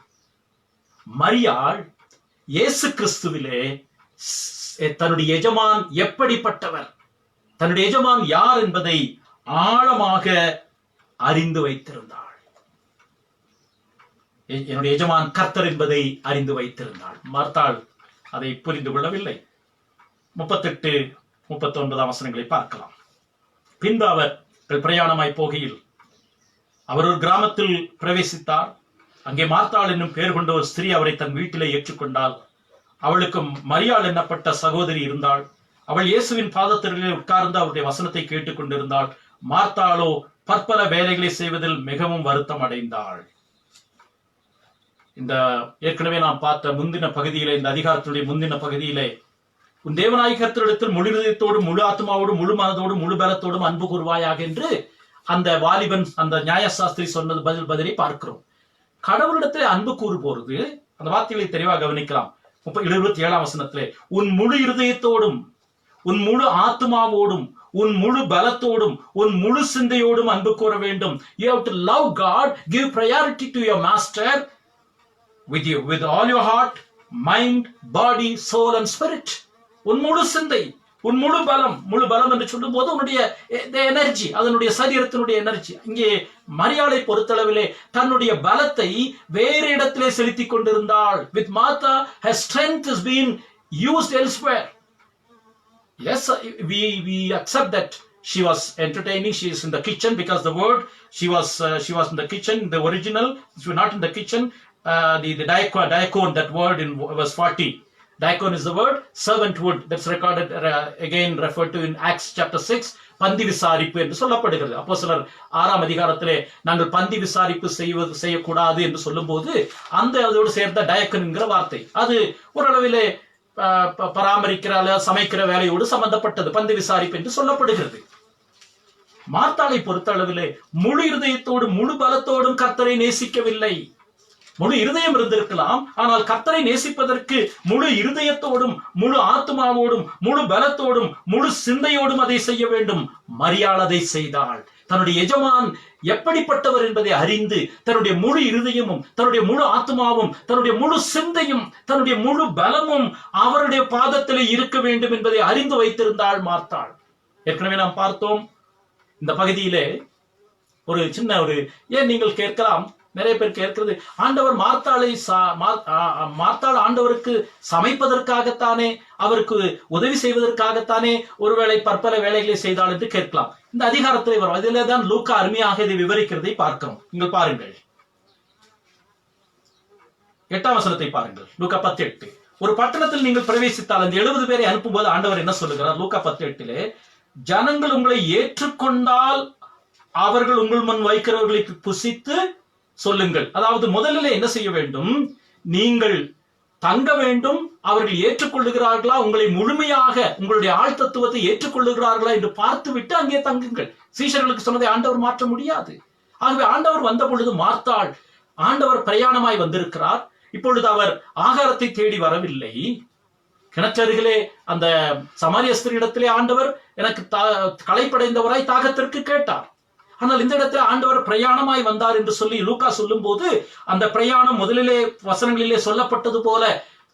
மரியாள் இயேசு கிறிஸ்துவிலே தன்னுடைய எஜமான் எப்படிப்பட்டவர், தன்னுடைய எஜமான் யார் என்பதை ஆழமாக அறிந்து வைத்திருந்தாள். என்னுடைய எஜமான் கர்த்தர் என்பதை அறிந்து வைத்திருந்தாள். மார்த்தாள் அதை புரிந்து கொள்ளவில்லை. 38-39 வசனங்களை பார்க்கலாம். பின்பு அவர்கள் பிரயாணமாய் போகையில் அவர் ஒரு கிராமத்தில் பிரவேசித்தார். அங்கே மார்த்தாள் என்னும் பெயர் கொண்ட ஒரு ஸ்திரீ அவரை தன் வீட்டிலே ஏற்றுக்கொண்டாள். அவளுக்கு மரியாள் என்னப்பட்ட சகோதரி இருந்தாள். அவள் இயேசுவின் பாதத்திலே உட்கார்ந்து அவருடைய வசனத்தை கேட்டுக் கொண்டிருந்தாள். மார்த்தாளோ பற்பல வேலைகளை செய்வதில் மிகவும் வருத்தம் அடைந்தாள். இந்த ஏற்கனவே நாம் பார்த்த முந்தின பகுதியிலே, இந்த அதிகாரத்துடைய முந்தின பகுதியிலே, உன் தேவனாகிய கர்த்தரிடத்தில் முழு இதயத்தோடும் முழு ஆத்மாவோடும் முழு மனதோடும் முழு பலத்தோடும் அன்பு கூர்வாயாக என்று அந்த வாலிபன், அந்த நியாயசாஸ்திரி சொன்னது பதிலை பார்க்கிறோம். கடவுளிடத்திலே அன்பு கூறு போறது, அந்த வார்த்தைகளை தெளிவாக கவனிக்கலாம். 27ஆம் வசனத்திலே, உன் முழு இருதயத்தோடும் உன் முழு ஆத்மாவோடும் உன் முழு பலத்தோடும் உன் முழு சிந்தையோடும் அன்பு கூற வேண்டும். You have to love God, give priority to your master with all your heart, mind, body, soul and spirit. உன் முழு சிந்தை, உன் முழு பலம் என்று சொல்லும் போது உன்னுடைய எனர்ஜி, அதனுடைய சரீரத்தினுடைய எனர்ஜி. இங்கே மரியாளை பொறுத்தளவிலே தன்னுடைய பலத்தை வேறு இடத்திலே செலுத்திக் கொண்டிருந்தாள். With Martha, her strength is being used elsewhere. Yes, we accept that she was entertaining. She is in the kitchen because the word she was in the kitchen. The original, she was not in the kitchen. The diakon, that word in verse 40. Diakon is the word. Servanthood, that's recorded again referred to in Acts chapter 6. பந்தி விசாரிப்பு என்று சொல்லப்படுகிறது. அப்போஸ்தலர் 6ஆம் அதிகாரத்திலே நாங்கள் பந்தி விசாரிப்பு செய்யக்கூடாது என்று சொல்லும் போது அதோடு சேர்ந்த டயக்கன் என்கிற வார்த்தை அது ஓரளவிலே பராமரிக்கிற சமைக்கிற வேலையோடு சம்பந்தப்பட்டது. பந்தி விசாரிப்பு என்று சொல்லப்படுகிறது. மார்த்தாளை பொறுத்த அளவிலே முழு இருதயத்தோடும் முழு பலத்தோடும் கர்த்தரை நேசிக்கவில்லை. முழு இருதயம் இருந்திருக்கலாம், ஆனால் கர்த்தரை நேசிப்பதற்கு முழு இருதயத்தோடும் முழு ஆத்மாவோடும் முழு பலத்தோடும் முழு சிந்தையோடும் அதை செய்ய வேண்டும். மரியாள் அதை செய்தாள். தன்னுடைய எஜமான் எப்படிப்பட்டவர் என்பதை அறிந்து தன்னுடைய முழு இருதயமும் தன்னுடைய முழு ஆத்மாவும் தன்னுடைய முழு சிந்தையும் தன்னுடைய முழு பலமும் அவருடைய பாதத்திலே இருக்க வேண்டும் என்பதை அறிந்து வைத்திருந்தாள் மார்த்தாள். ஏற்கனவே நாம் பார்த்தோம் இந்த பகுதியிலே ஒரு சின்ன ஏன் நீங்கள் கேட்கலாம், நிறைய பேர் கேட்கிறது, ஆண்டவர் மார்த்தாள் ஆண்டவருக்கு சமைப்பதற்காகத்தானே, அவருக்கு உதவி செய்வதற்காகத்தானே ஒருவேளை பற்பல வேலைகளை செய்தாள் என்று கேட்கலாம். இந்த அதிகாரத்தில் வரும் அதிலே தான் லூக்கா அருமையாக இதை விவரிக்கிறதை பார்க்கிறோம். நீங்கள் பாருங்கள், 8ஆம் வசனத்தை பாருங்கள். லூக்கா 10:8. ஒரு பட்டணத்தில் நீங்கள் பிரவேசித்தால் அந்த 70 பேரை அனுப்பும்போது ஆண்டவர் என்ன சொல்லுகிறார்? லூக்கா 10:8, ஜனங்கள் உங்களை ஏற்றுக்கொண்டால் அவர்கள் உங்கள் முன் வைக்கிறவர்களை புசித்து சொல்லுங்கள். அதாவது முதலில் என்ன செய்ய வேண்டும்? நீங்கள் தங்க வேண்டும். அவர்கள் ஏற்றுக்கொள்ளுகிறார்களா, உங்களை முழுமையாக உங்களுடைய ஆள் தத்துவத்தை ஏற்றுக்கொள்ளுகிறார்களா என்று பார்த்துவிட்டு அங்கே தங்குங்கள். சீஷர்களுக்கு சொன்னதை ஆண்டவர் மாற்ற முடியாது. ஆகவே ஆண்டவர் வந்த பொழுது மார்த்தாள், ஆண்டவர் பிரயாணமாய் வந்திருக்கிறார். இப்பொழுது அவர் ஆகாரத்தை தேடி வரவில்லை. கிணற்றருகிலே அந்த சமாரிய ஸ்திரீயிடத்திலே ஆண்டவர் எனக்கு களைப்படைந்தவராய் தாகத்திற்கு கேட்டார். ஆனால் இந்த இடத்துல ஆண்டவர் பிரயாணமாய் வந்தார் என்று சொல்லி லூக்கா சொல்லும் போது அந்த பிரயாணம் முதலிலே வசனங்களிலே சொல்லப்பட்டது போல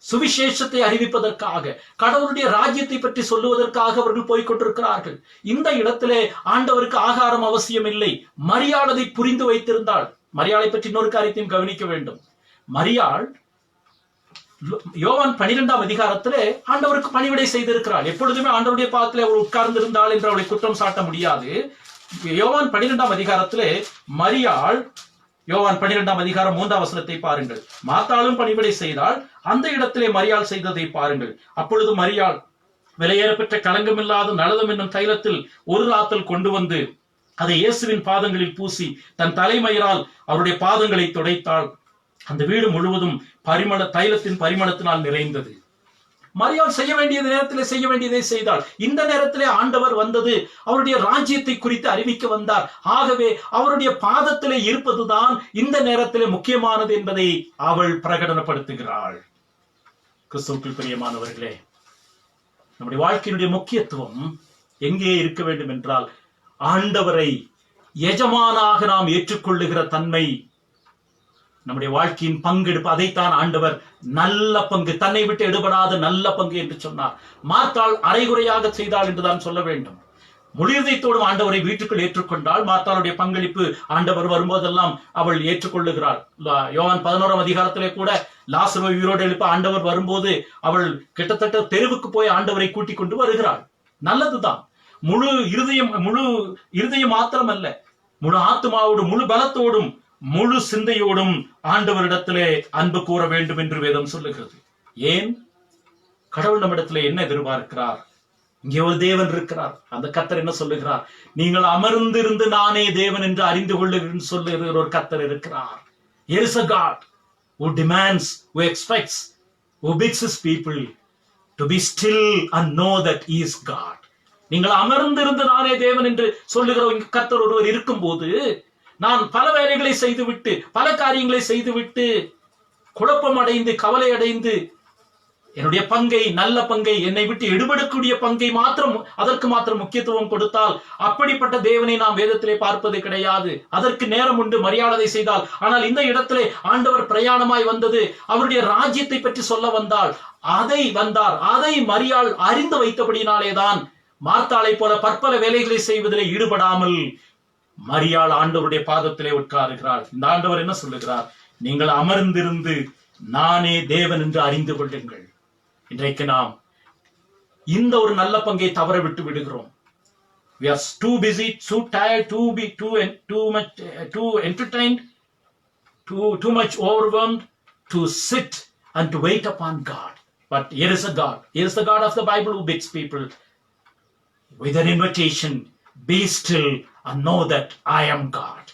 சுவிசேஷத்தை அறிவிப்பதற்காக, கடவுளுடைய ராஜ்யத்தை பற்றி சொல்லுவதற்காக அவர்கள் போய்கொண்டிருக்கிறார்கள். இந்த இடத்திலே ஆண்டவருக்கு ஆகாரம் அவசியம் இல்லை. மரியாள் அதை புரிந்து வைத்திருந்தாள். மரியாளை பற்றி இன்னொரு காரியத்தையும் கவனிக்க வேண்டும். மரியாள் யோவான் 12ஆம் அதிகாரத்திலே ஆண்டவருக்கு பணிவிடை செய்திருக்கிறாள். எப்பொழுதுமே ஆண்டவருடைய பாதத்திலே அவள் உட்கார்ந்து இருந்தாள் என்று அவளை குற்றம் சாட்ட முடியாது. யோவான் 12ஆம் அதிகாரத்திலே மரியாள், யோவான் 12ஆம் அதிகாரம் 3ஆம் வசனத்தை பாருங்கள். மார்த்தாளும் பணிவிடை செய்தாள். அந்த இடத்திலே மரியாள் செய்ததை பாருங்கள். அப்பொழுது மரியாள் விலையேறப்பெற்ற களங்கமில்லாத நலதம் என்னும் தைலத்தில் ஒரு ராத்தல் கொண்டு வந்து அதை இயேசுவின் பாதங்களில் பூசி தன் தலைமயிரால் அவருடைய பாதங்களை துடைத்தாள். அந்த வீடு முழுவதும் தைலத்தின் பரிமளத்தினால் நிறைந்தது. மரியாள் செய்ய வேண்டிய நேரத்தில் செய்ய வேண்டியதை செய்தாள். இந்த நேரத்திலே ஆண்டவர் வந்தது அவருடைய ராஜ்யத்தை குறித்து அறிவிக்க வந்தார். ஆகவே அவருடைய பாதத்திலே இருப்பதுதான் இந்த நேரத்திலே முக்கியமானது என்பதை அவள் பிரகடனப்படுத்துகிறாள். கிறிஸ்துவுக்குள் பிரியமானவர்களே, நம்முடைய வாழ்க்கையினுடைய முக்கியத்துவம் எங்கே இருக்க வேண்டும் என்றால், ஆண்டவரை எஜமானாக நாம் ஏற்றுக்கொள்ளுகிற தன்மை நம்முடைய வாழ்க்கையின் பங்கெடுப்பு. அதைத்தான் ஆண்டவர் நல்ல பங்கு, தன்னை விட்டு எடுபடாத நல்ல பங்கு என்று சொன்னார். மார்த்தாள் அரைகுறையாக செய்தாள் என்றுதான் சொல்ல வேண்டும். முழுதயத்தோடும் ஆண்டவரை வீட்டுக்குள் ஏற்றுக்கொண்டாள். மார்த்தாளுடைய பங்களிப்பு ஆண்டவர் வரும்போதெல்லாம் அவள் ஏற்றுக்கொள்ளுகிறாள். யோவான் 11ஆம் அதிகாரத்திலே கூட லாசரு உயிரோடு எழுப்ப ஆண்டவர் வரும்போது அவள் கிட்டத்தட்ட தெருவுக்கு போய் ஆண்டவரை கூட்டிக் கொண்டு வருகிறாள். நல்லதுதான். முழு இருதயம் மாத்திரமல்ல, முழு ஆத்மாவோடும் முழு பலத்தோடும் முழு சிந்தையோடும் ஆண்டவரிடத்திலே அன்பு கூற வேண்டும் என்று வேதம் சொல்லுகிறது. ஏன்? கடவுள் நம்மிடத்திலே என்ன எதிர்பார்க்கிறார்? இங்கே ஒரு தேவன் இருக்கிறார். அந்த கர்த்தர் என்ன சொல்லுகிறார்? நீங்கள் அமர்ந்திருந்து நானே தேவன் என்று அறிந்து கொள்ளுகிறேன் சொல்லுகிற ஒரு கர்த்தர் இருக்கிறார். There is a God who demands, who expects, who bids his people to be still and know that he is God. நீங்கள் அமர்ந்திருந்து நானே தேவன் என்று சொல்லுகிற கர்த்தர் ஒருவர் இருக்கும் போது, நான் பல வேலைகளை செய்துவிட்டு பல காரியங்களை செய்துவிட்டு குழப்பம் அடைந்து கவலை அடைந்து என்னுடைய பங்கை, நல்ல பங்கை, என்னை விட்டு எடுபடக்கூடிய பங்கை மாத்திரம், அதற்கு மாத்திரம் முக்கியத்துவம் கொடுத்தால், அப்படிப்பட்ட தேவனை நாம் வேதத்திலே பார்ப்பது கிடையாது. அதற்கு நேரம் உண்டு மரியாதை செய்தால். ஆனால் இந்த இடத்திலே ஆண்டவர் பிரயாணமாய் வந்தது அவருடைய ராஜ்யத்தை பற்றி சொல்ல வந்தால், அதை மரியாள் அறிந்து வைத்தபடினாலேதான் மார்த்தாளை போல பற்பல வேலைகளை செய்வதிலே ஈடுபடாமல் மரியாள் ஆண்டவருடைய பாதத்திலே உட்காருகிறாள். இந்த ஆண்டவர் என்ன சொல்லுகிறார்? நீங்கள் அமர்ந்திருந்து நானே தேவன் என்று அறிந்து கொள்ளுங்கள். இன்றைக்கு நாம் இந்த ஒரு நல்ல பங்கை தவற விட்டு விடுகிறோம். We are too busy, too tired, too entertained, too much overwhelmed to sit and to wait upon God. But here is a God. Here is the God of the Bible who bids people with an invitation, be still and know that I am God.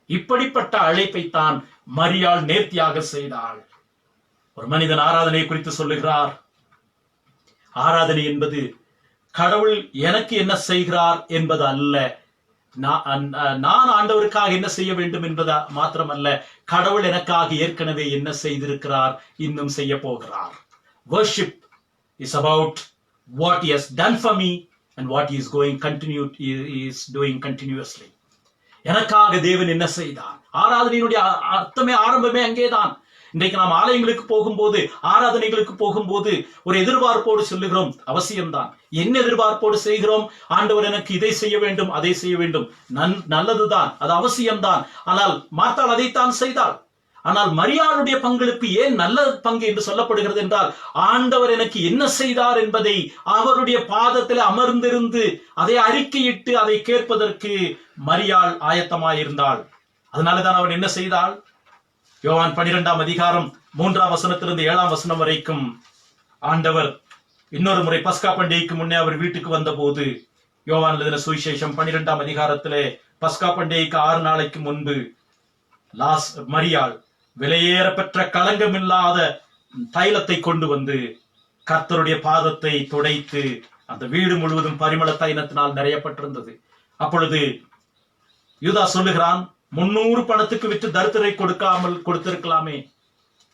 இப்படிப்பட்ட அழைப்பைத்தான் மரியாள் நேர்த்தியாக செய்தாள். ஒரு மனிதன் ஆராதனை குறித்து சொல்லுகிறார், ஆராதனை என்பது கடவுள் எனக்கு என்ன செய்கிறார் என்பது அல்ல, நான் ஆண்டவருக்காக என்ன செய்ய வேண்டும் என்பது மாத்திரமல்ல, கடவுள் எனக்காக ஏற்கனவே என்ன செய்திருக்கிறார், இன்னும் செய்ய போகிறார். Worship is about what he has done for me and what he is doing continuously. எனக்காக தேவன் என்ன செய்தார். ஆராதனையினுடைய அர்த்தமே, ஆரம்பமே அங்கேதான். இன்றைக்கு நாம் ஆலயங்களுக்கு போகும்போது, ஆராதனைகளுக்கு போகும்போது ஒரு எதிர்பார்ப்போடு சொல்லுகிறோம், அவசியம்தான். என்ன எதிர்பார்ப்போடு செய்கிறோம்? ஆண்டவர் எனக்கு இதை செய்ய வேண்டும், அதை செய்ய வேண்டும், நல்லதுதான், அது அவசியம்தான். ஆனால் மார்த்தாள் அதைத்தான் செய்தாள். ஆனால் மரியாளுடைய பங்களிப்பு ஏன் நல்ல பங்கு என்று சொல்லப்படுகிறது என்றால், ஆண்டவர் எனக்கு என்ன செய்தார் என்பதை அவருடைய பாதத்தில் அமர்ந்திருந்து அதை அறிக்கையிட்டு அதை கேட்பதற்கு மரியாள் ஆயத்தமாயிருந்தாள். அதனாலதான் அவன் என்ன செய்தாள்? யோவான் 12ஆம் அதிகாரம் 3ஆம் வசனத்திலிருந்து 7ஆம் வசனம் வரைக்கும் ஆண்டவர் இன்னொரு முறை பஸ்கா பண்டிகைக்கு முன்னே அவர் வீட்டுக்கு வந்த போது, யோவான் எழுதின சுவிசேஷம் 12ஆம் அதிகாரத்திலே பஸ்கா பண்டிகைக்கு 6 நாளைக்கு முன்பு மரியாள் விலையேறப்பெற்ற களங்கமில்லாத தைலத்தை கொண்டு வந்து கர்த்தருடைய பாதத்தை துடைத்து, அந்த வீடு முழுவதும் பரிமள தைலத்தினால் நிறையப்பட்டிருந்தது. அப்பொழுது யூதா சொல்லுகிறான், 300 பணத்துக்கு விற்று தரித்திரை கொடுத்திருக்கலாமே.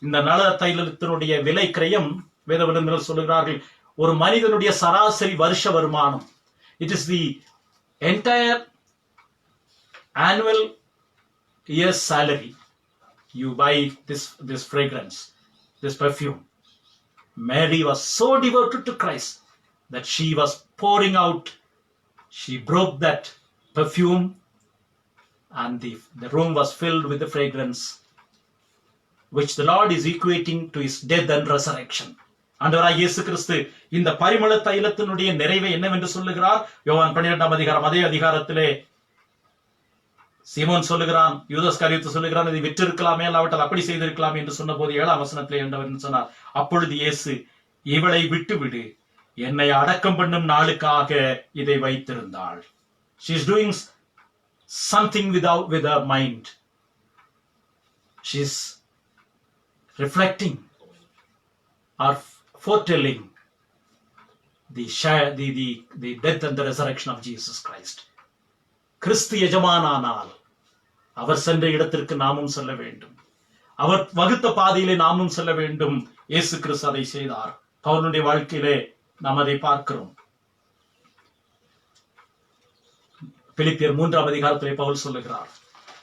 இந்த நல தைலத்தினுடைய விலை கிரயம் வேதவந்தர்கள் சொல்லுகிறார்கள், ஒரு மனிதனுடைய சராசரி வருஷ வருமானம். It is the entire annual year salary. You buy this fragrance, this perfume. Mary was so devoted to Christ that she was pouring out, she broke that perfume and the room was filled with the fragrance which the Lord is equating to his death and resurrection. ஆண்டவராகிய இயேசு கிறிஸ்து இந்த பரிமள தைலத்தினுடைய நிறைவை என்னவென்று சொல்லுகிறார்? யோவான் 12ஆம் அதிகாரம், அதே அதிகாரத்திலே சீமோன் சொல்லுகிறான், யூதாஸ் காரியத்தை சொல்லுகிறான், இதை விற்றிருக்கலாமே, அல்லாவிட்டால் அப்படி செய்திருக்கலாமே என்று சொன்ன போது 7ஆம் வசனத்திலே ஆண்டவர் சொன்னார், அப்பொழுது இயேசு, இவளை விட்டுவிடு, என்னை அடக்கம் பண்ணும் நாளுக்காக இதை வைத்திருந்தாள். She is doing something with her mind. She is reflecting or foretelling the death and the resurrection of Jesus Christ. கிறிஸ்து எஜமானானால் அவர் சென்ற இடத்திற்கு நாமும் செல்ல வேண்டும். அவர் வகுத்த பாதையிலே நாமும் செல்ல வேண்டும். இயேசு கிறிஸ்து அதை செய்தார். பவுலுடைய வாழ்க்கையிலே நாம் அதை பார்க்கிறோம். பிலிப்பியர் 3ஆம் அதிகாரத்திலே பவுல் சொல்லுகிறார்,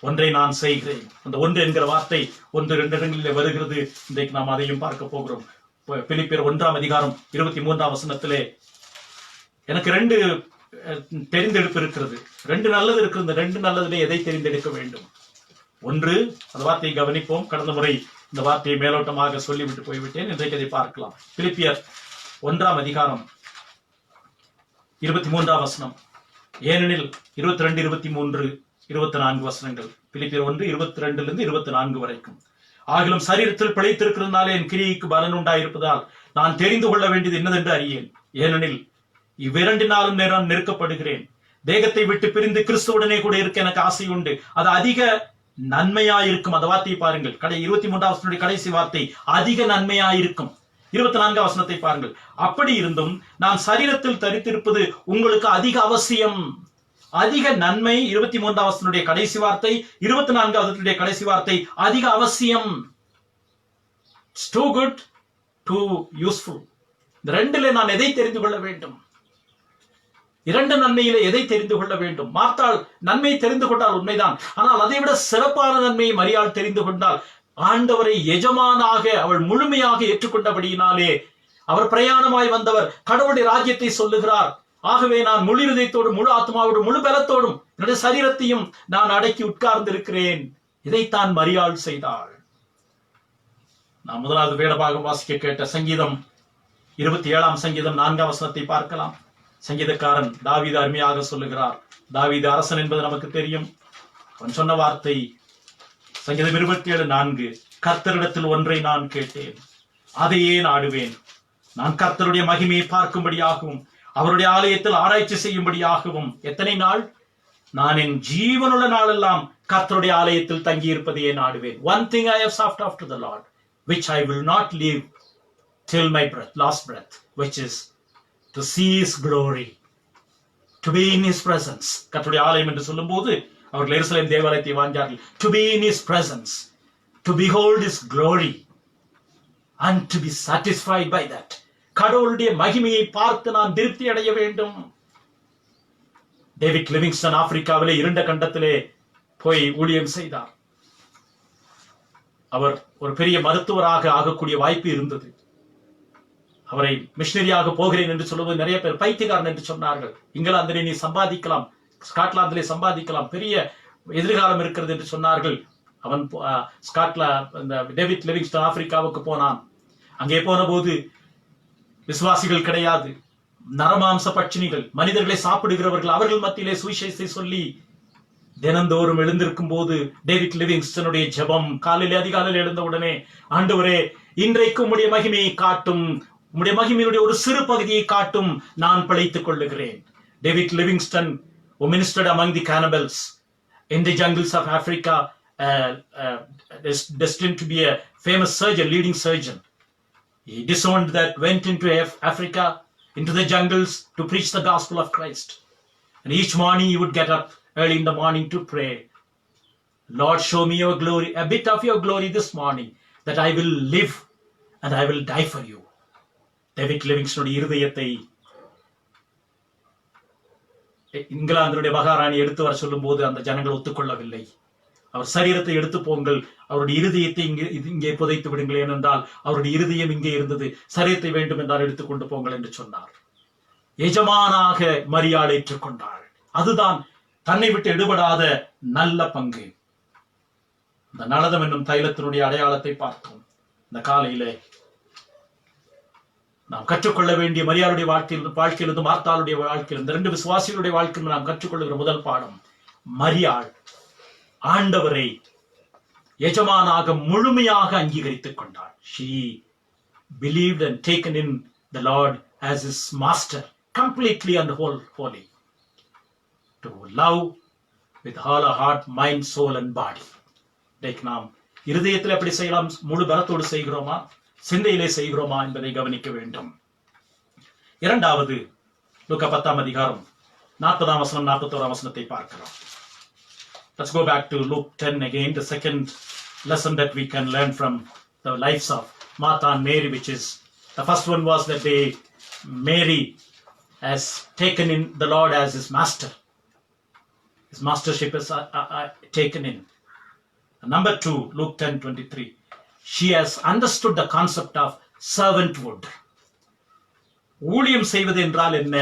ஒன்றை நான் செய்கிறேன். அந்த ஒன்று என்கிற வார்த்தை 1-2 இடங்களிலே வருகிறது. இன்றைக்கு நாம் அதையும் பார்க்க போகிறோம். பிலிப்பியர் 1ஆம் அதிகாரம் 23ஆம் வசனத்திலே, எனக்கு 2 தெரிந்தெடுப்பு இருக்கிறது, 2 நல்லது இருக்கிறது. 2 நல்லதிலே எதை தெரிந்தெடுக்க வேண்டும்? ஒன்று, அந்த வார்த்தையை கவனிப்போம். கடந்த முறை இந்த வார்த்தையை மேலோட்டமாக சொல்லிவிட்டு போய்விட்டேன். இன்றைக்கு அதை பார்க்கலாம். பிலிப்பியர் 1ஆம் அதிகாரம் 23ஆம் வசனம். ஏனெனில் 22, 23, 24 வசனங்கள். பிலிப்பியர் 1 22 24 வரைக்கும். ஆகிலும் சரீரத்தில் பிழைத்திருக்கிறதுனாலே என் கிரியைக்கு பலன் உண்டாயிருப்பதால் நான் தெரிந்து கொள்ள வேண்டியது என்னதென்று அறியேன். ஏனெனில் இவ்விரண்டினாலும் நான் நெருக்கப்படுகிறேன். தேகத்தை விட்டு பிரிந்து கிறிஸ்துவுடனே கூட இருக்க எனக்கு ஆசை உண்டு. அது அதிக நன்மையாயிருக்கும். அந்த வார்த்தையை பாருங்கள். 23ஆம் வசனத்துடைய கடைசி வார்த்தை, அதிக நன்மையாயிருக்கும். 24ஆம் வசனத்தை பாருங்கள். அப்படி இருந்தும் நான் சரீரத்தில் தரித்திருப்பது உங்களுக்கு அதிக அவசியம். அதிக நன்மை 23ஆம் வசனத்துடைய கடைசி வார்த்தை, 24ஆம் வசனத்துடைய கடைசி வார்த்தை அதிக அவசியம். It's too good, too useful. இந்த ரெண்டிலே நான் எதை தெரிந்து கொள்ள வேண்டும்? இரண்டு நன்மையிலே எதை தெரிந்து கொள்ள வேண்டும்? மார்த்தாள் நன்மையை தெரிந்து கொண்டால் உண்மைதான். ஆனால் அதை விட சிறப்பான நன்மையை மரியாள் தெரிந்து கொண்டால், ஆண்டவரை எஜமானாக அவள் முழுமையாக ஏற்றுக்கொண்டபடியினாலே, அவர் பிரயாணமாய் வந்தவர் கடவுளுடைய ராஜ்யத்தை சொல்லுகிறார். ஆகவே நான் முழு இதயத்தோடும் முழு ஆத்மாவோடும் முழு பலத்தோடும் என்னுடைய சரீரத்தையும் நான் அடக்கி உட்கார்ந்து இருக்கிறேன். இதைத்தான் மரியாள் செய்தாள். நான் முதலாவது வேதபாகம் வாசிக்க கேட்ட சங்கீதம் 27 சங்கீதம் 4 வசனத்தை பார்க்கலாம். சங்கீதக்காரன் தாவீது அருமையாக சொல்லுகிறார். தாவீது அரசன் என்பது நமக்கு தெரியும். அவன் சொன்ன வார்த்தை சங்கீதம் 27:4, கர்த்தரிடத்தில் ஒன்றை நான் கேட்டேன், அதையே நாடுவேன். நான் கர்த்தருடைய மகிமையை பார்க்கும்படியாகவும் அவருடைய ஆலயத்தில் ஆராய்ச்சி செய்யும்படியாகவும். எத்தனை நாள்? நான் என் ஜீவனுள்ள நாளெல்லாம் கர்த்தருடைய ஆலயத்தில் தங்கி இருப்பதையே நாடுவேன். One thing I have sought after the Lord, which I will not leave till my last breath, which is to see his glory, to be in his presence. கர்த்தருடைய ஆலயம் என்று சொல்லும்போது அவர்கள் எருசலேம் தேவாலயத்தை வாஞ்சார்கள். To be in his presence, to behold his glory and to be satisfied by that. கடவுளுடைய மகிமையை பார்த்து நான் திருப்தி அடைய வேண்டும். டேவிட் லிவிங்ஸ்டன் ஆப்பிரிக்காவிலே இருண்ட கண்டத்திலே போய் ஊழியம் செய்தார். அவர் ஒரு பெரிய மருத்துவராக ஆகக்கூடிய வாய்ப்பு இருந்தது. அவரை மிஷனரியாக போகிறேன் என்று சொல்லுவது நிறைய பேர் பைத்தியக்காரன் என்று சொன்னார்கள். இங்கிலாந்திலே நீ சம்பாதிக்கலாம், ஸ்காட்லாந்திலே சம்பாதிக்கலாம், பெரிய எதிர்காலம் இருக்கிறது என்று சொன்னார்கள். அவன் டேவிட் லிவிங்ஸ்டன் ஆப்பிரிக்காவுக்கு போனான். அங்கே போன போது விசுவாசிகள் கிடையாது, நரமாம்ச பட்சினிகள், மனிதர்களை சாப்பிடுகிறவர்கள். அவர்கள் மத்தியிலே சுவிசேஷத்தை சொல்லி தினந்தோறும் எழுந்திருக்கும் போது டேவிட் லிவிங்ஸ்டனுடைய ஜெபம் காலையிலே அதிகாலையில் எழுந்தவுடனே, ஆண்டவரே இன்றைக்கு உம்முடைய மகிமையை காட்டும், உம்முடைய மகிமையினுடைய ஒரு சிறு பகுதியை காட்டும், நான் பிழைத்துக் கொள்ளுகிறேன். David Livingstone ministered among the cannibals in the jungles of Africa, destined to be a famous surgeon, leading surgeon. He disowned that, went into Africa, into the jungles to preach the gospel of Christ. And each morning he would get up early in the morning to pray. Lord, show me your glory, a bit of your glory this morning, that I will live and I will die for you. David Livingstone இருதயத்தை இங்கிலாந்துடைய மகாராணி எடுத்து வர சொல்லும் போது அந்த ஜனங்கள் ஒத்துக்கொள்ளவில்லை. அவர் சரீரத்தை எடுத்து போங்கள், அவருடைய இருதயத்தை இங்கே புதைத்து விடுங்கள், ஏனென்றால் அவருடைய இருதயம் இங்கே இருந்தது, சரீரத்தை வேண்டும் என்றால் எடுத்துக்கொண்டு போங்கள் என்று சொன்னார். எஜமானாக மரியாள் ஏற்றுக்கொண்டாள். அதுதான் தன்னை விட்டு எடுபடாத நல்ல பங்கு. இந்த நலதம் என்னும் தைலத்தினுடைய அடையாளத்தை பார்த்தோம். இந்த காலையிலே நாம் கற்றுக்கொள்ள வேண்டிய மரியாளுடைய வாழ்க்கையிலிருந்து மார்த்தாளுடைய வாழ்க்கையில், இந்த ரெண்டு விசுவாசிகளுடைய வாழ்க்கையில் நாம் கற்றுக்கொள்ளுகிற முதல் பாடம், மரியாள் ஆண்டவரை எஜமானாக முழுமையாக அங்கீகரித்துக் கொண்டாள். She believed and taken in the Lord as his master, completely and wholly, to love with all our heart, mind, soul and body. நாம் இருதயத்தில் எப்படி செய்யலாம்? முழு பலத்தோடு செய்கிறோமா, சிந்தையிலே செய்கிறோமா என்பதை கவனிக்க வேண்டும். இரண்டாவது, லூக்கா 10 அதிகாரம் 40 வசனம் 41 வசனத்தை பார்க்கலாம். Let's go back to Luke 10 again, the second lesson that we can learn from the lives of Martha and Mary, which is, the first one was that Mary has taken in the Lord as his master. His mastership is taken in. Number 2, Luke 10:23, she has understood the concept of servanthood. ஊழியம் செய்வது என்றால் என்ன,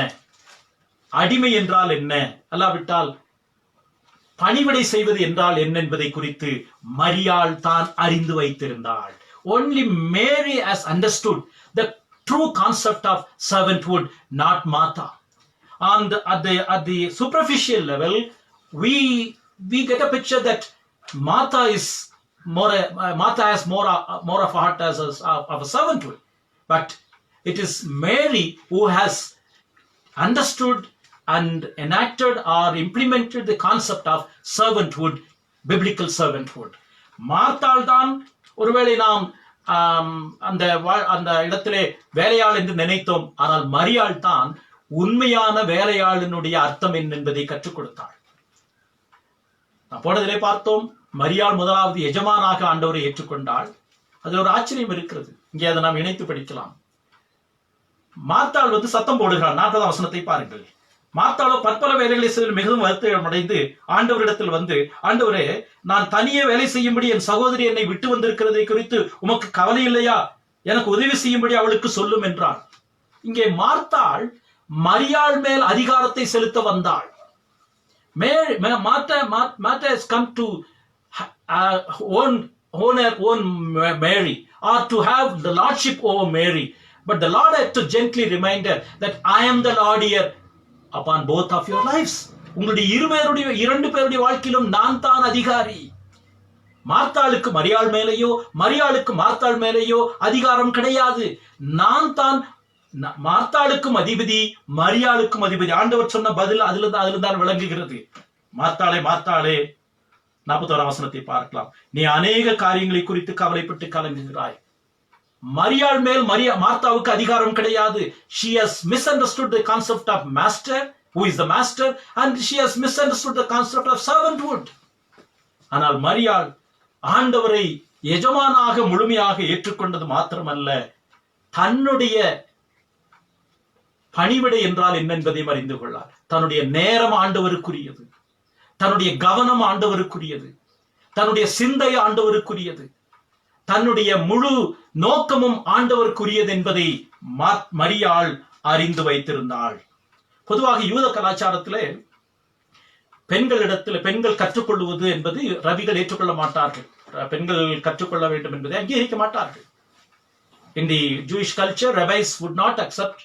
அடிமை என்றால் என்ன, அல்லாவிட்டால் பணிவிடை செய்வது என்றால் என்ன என்பதை குறித்து மரியாள் தான் அறிந்து வைத்திருந்தாள். Only Mary has understood the true concept of servanthood, not Martha. At the superficial level, we get a picture that Martha has more of a heart of a servanthood, but it is Mary who has understood and enacted or implemented the concept of servanthood, biblical servanthood. மார்த்தாள் தான் ஒருவேளை நாம் அந்த இடத்திலே வேலையாள் என்று நினைத்தோம், ஆனால் மரியாள் தான் உண்மையான வேலையாளினுடைய அர்த்தம் என்பதை கற்றுக் கொடுத்தாள். நான் போனதிலே பார்த்தோம், மரியாள் முதலாவது எஜமானாக ஆண்டவரை ஏற்றுக்கொண்டாள். அதில் ஒரு ஆச்சரியம் இருக்கிறது, இங்கே அதை நாம் இணைத்து படிக்கலாம். மார்த்தாள் சத்தம் போடுகிறாள். 40ஆம் வசனத்தை பாருங்கள். மார்த்தாளோ பற்பல வேலைகளை செய்து மிகவும் வருத்தம் அடைந்து ஆண்டவரிடத்தில் ஆண்டவரே, நான் தனியே வேலை செய்யும்படி என் சகோதரி என்னை விட்டு வந்திருக்கிறதை குறித்து உமக்கு கவலை இல்லையா? எனக்கு உதவி செய்யும்படி அவளுக்கு சொல்லும் என்றாள். இங்கே மார்த்தாள் மரியாள் மேல் அதிகாரத்தை செலுத்த வந்தாள். Martha has come to own Mary, or to have the lordship over Mary. But the Lord had to gently remind her that I am the Lord here upon both of your lives. உங்களுடைய இரண்டு பேருடைய வாழ்க்கையிலும் நான் தான் அதிகாரி. மார்த்தாளுக்கு மரியாள் மேலேயோ மரியாளுக்கு மார்த்தாள் மேலேயோ அதிகாரம் கிடையாது. நான் தான் மார்த்தாளுக்கும் அதிபதி, மரியாளுக்கும் அதிபதி. ஆண்டவர் சொன்ன பதில் அதுல தான் விளங்குகிறது. மார்த்தாளே, மார்த்தாளே, 41ஆம் வசனத்தை பார்க்கலாம். நீ அநேக காரியங்களை குறித்து கவலைப்பட்டு கலங்குகிறாய். மரியாள் மேல் மார்த்தாவுக்கு அதிகாரம் கிடையாது. She has misunderstood the concept of master, who is the master, and she has misunderstood the concept of servanthood. ஆனால் மரியாள் ஆண்டவரை எஜமானாக முழுமையாக ஏற்றுக்கொண்டது மாத்திரமல்ல, தன்னுடைய பணிவிடை என்றால் என்ன என்பதையும் அறிந்து கொள்ளார். தன்னுடைய நேரம் ஆண்டவருக்குரியது, தன்னுடைய கவனம் ஆண்டவருக்குரியது, தன்னுடைய சிந்தை ஆண்டவருக்குரியது, தன்னுடைய முழு நோக்கமும் ஆண்டவருக்குரியது என்பதை மரியாள் அறிந்து வைத்திருந்தாள். பொதுவாக யூத கலாச்சாரத்திலே பெண்கள் கற்றுக்கொள்வது என்பது ரவிகள் ஏற்றுக்கொள்ள மாட்டார்கள். பெண்கள் கற்றுக்கொள்ள வேண்டும் என்பதை அங்கீகரிக்க மாட்டார்கள். In the Jewish culture, rabbis would not accept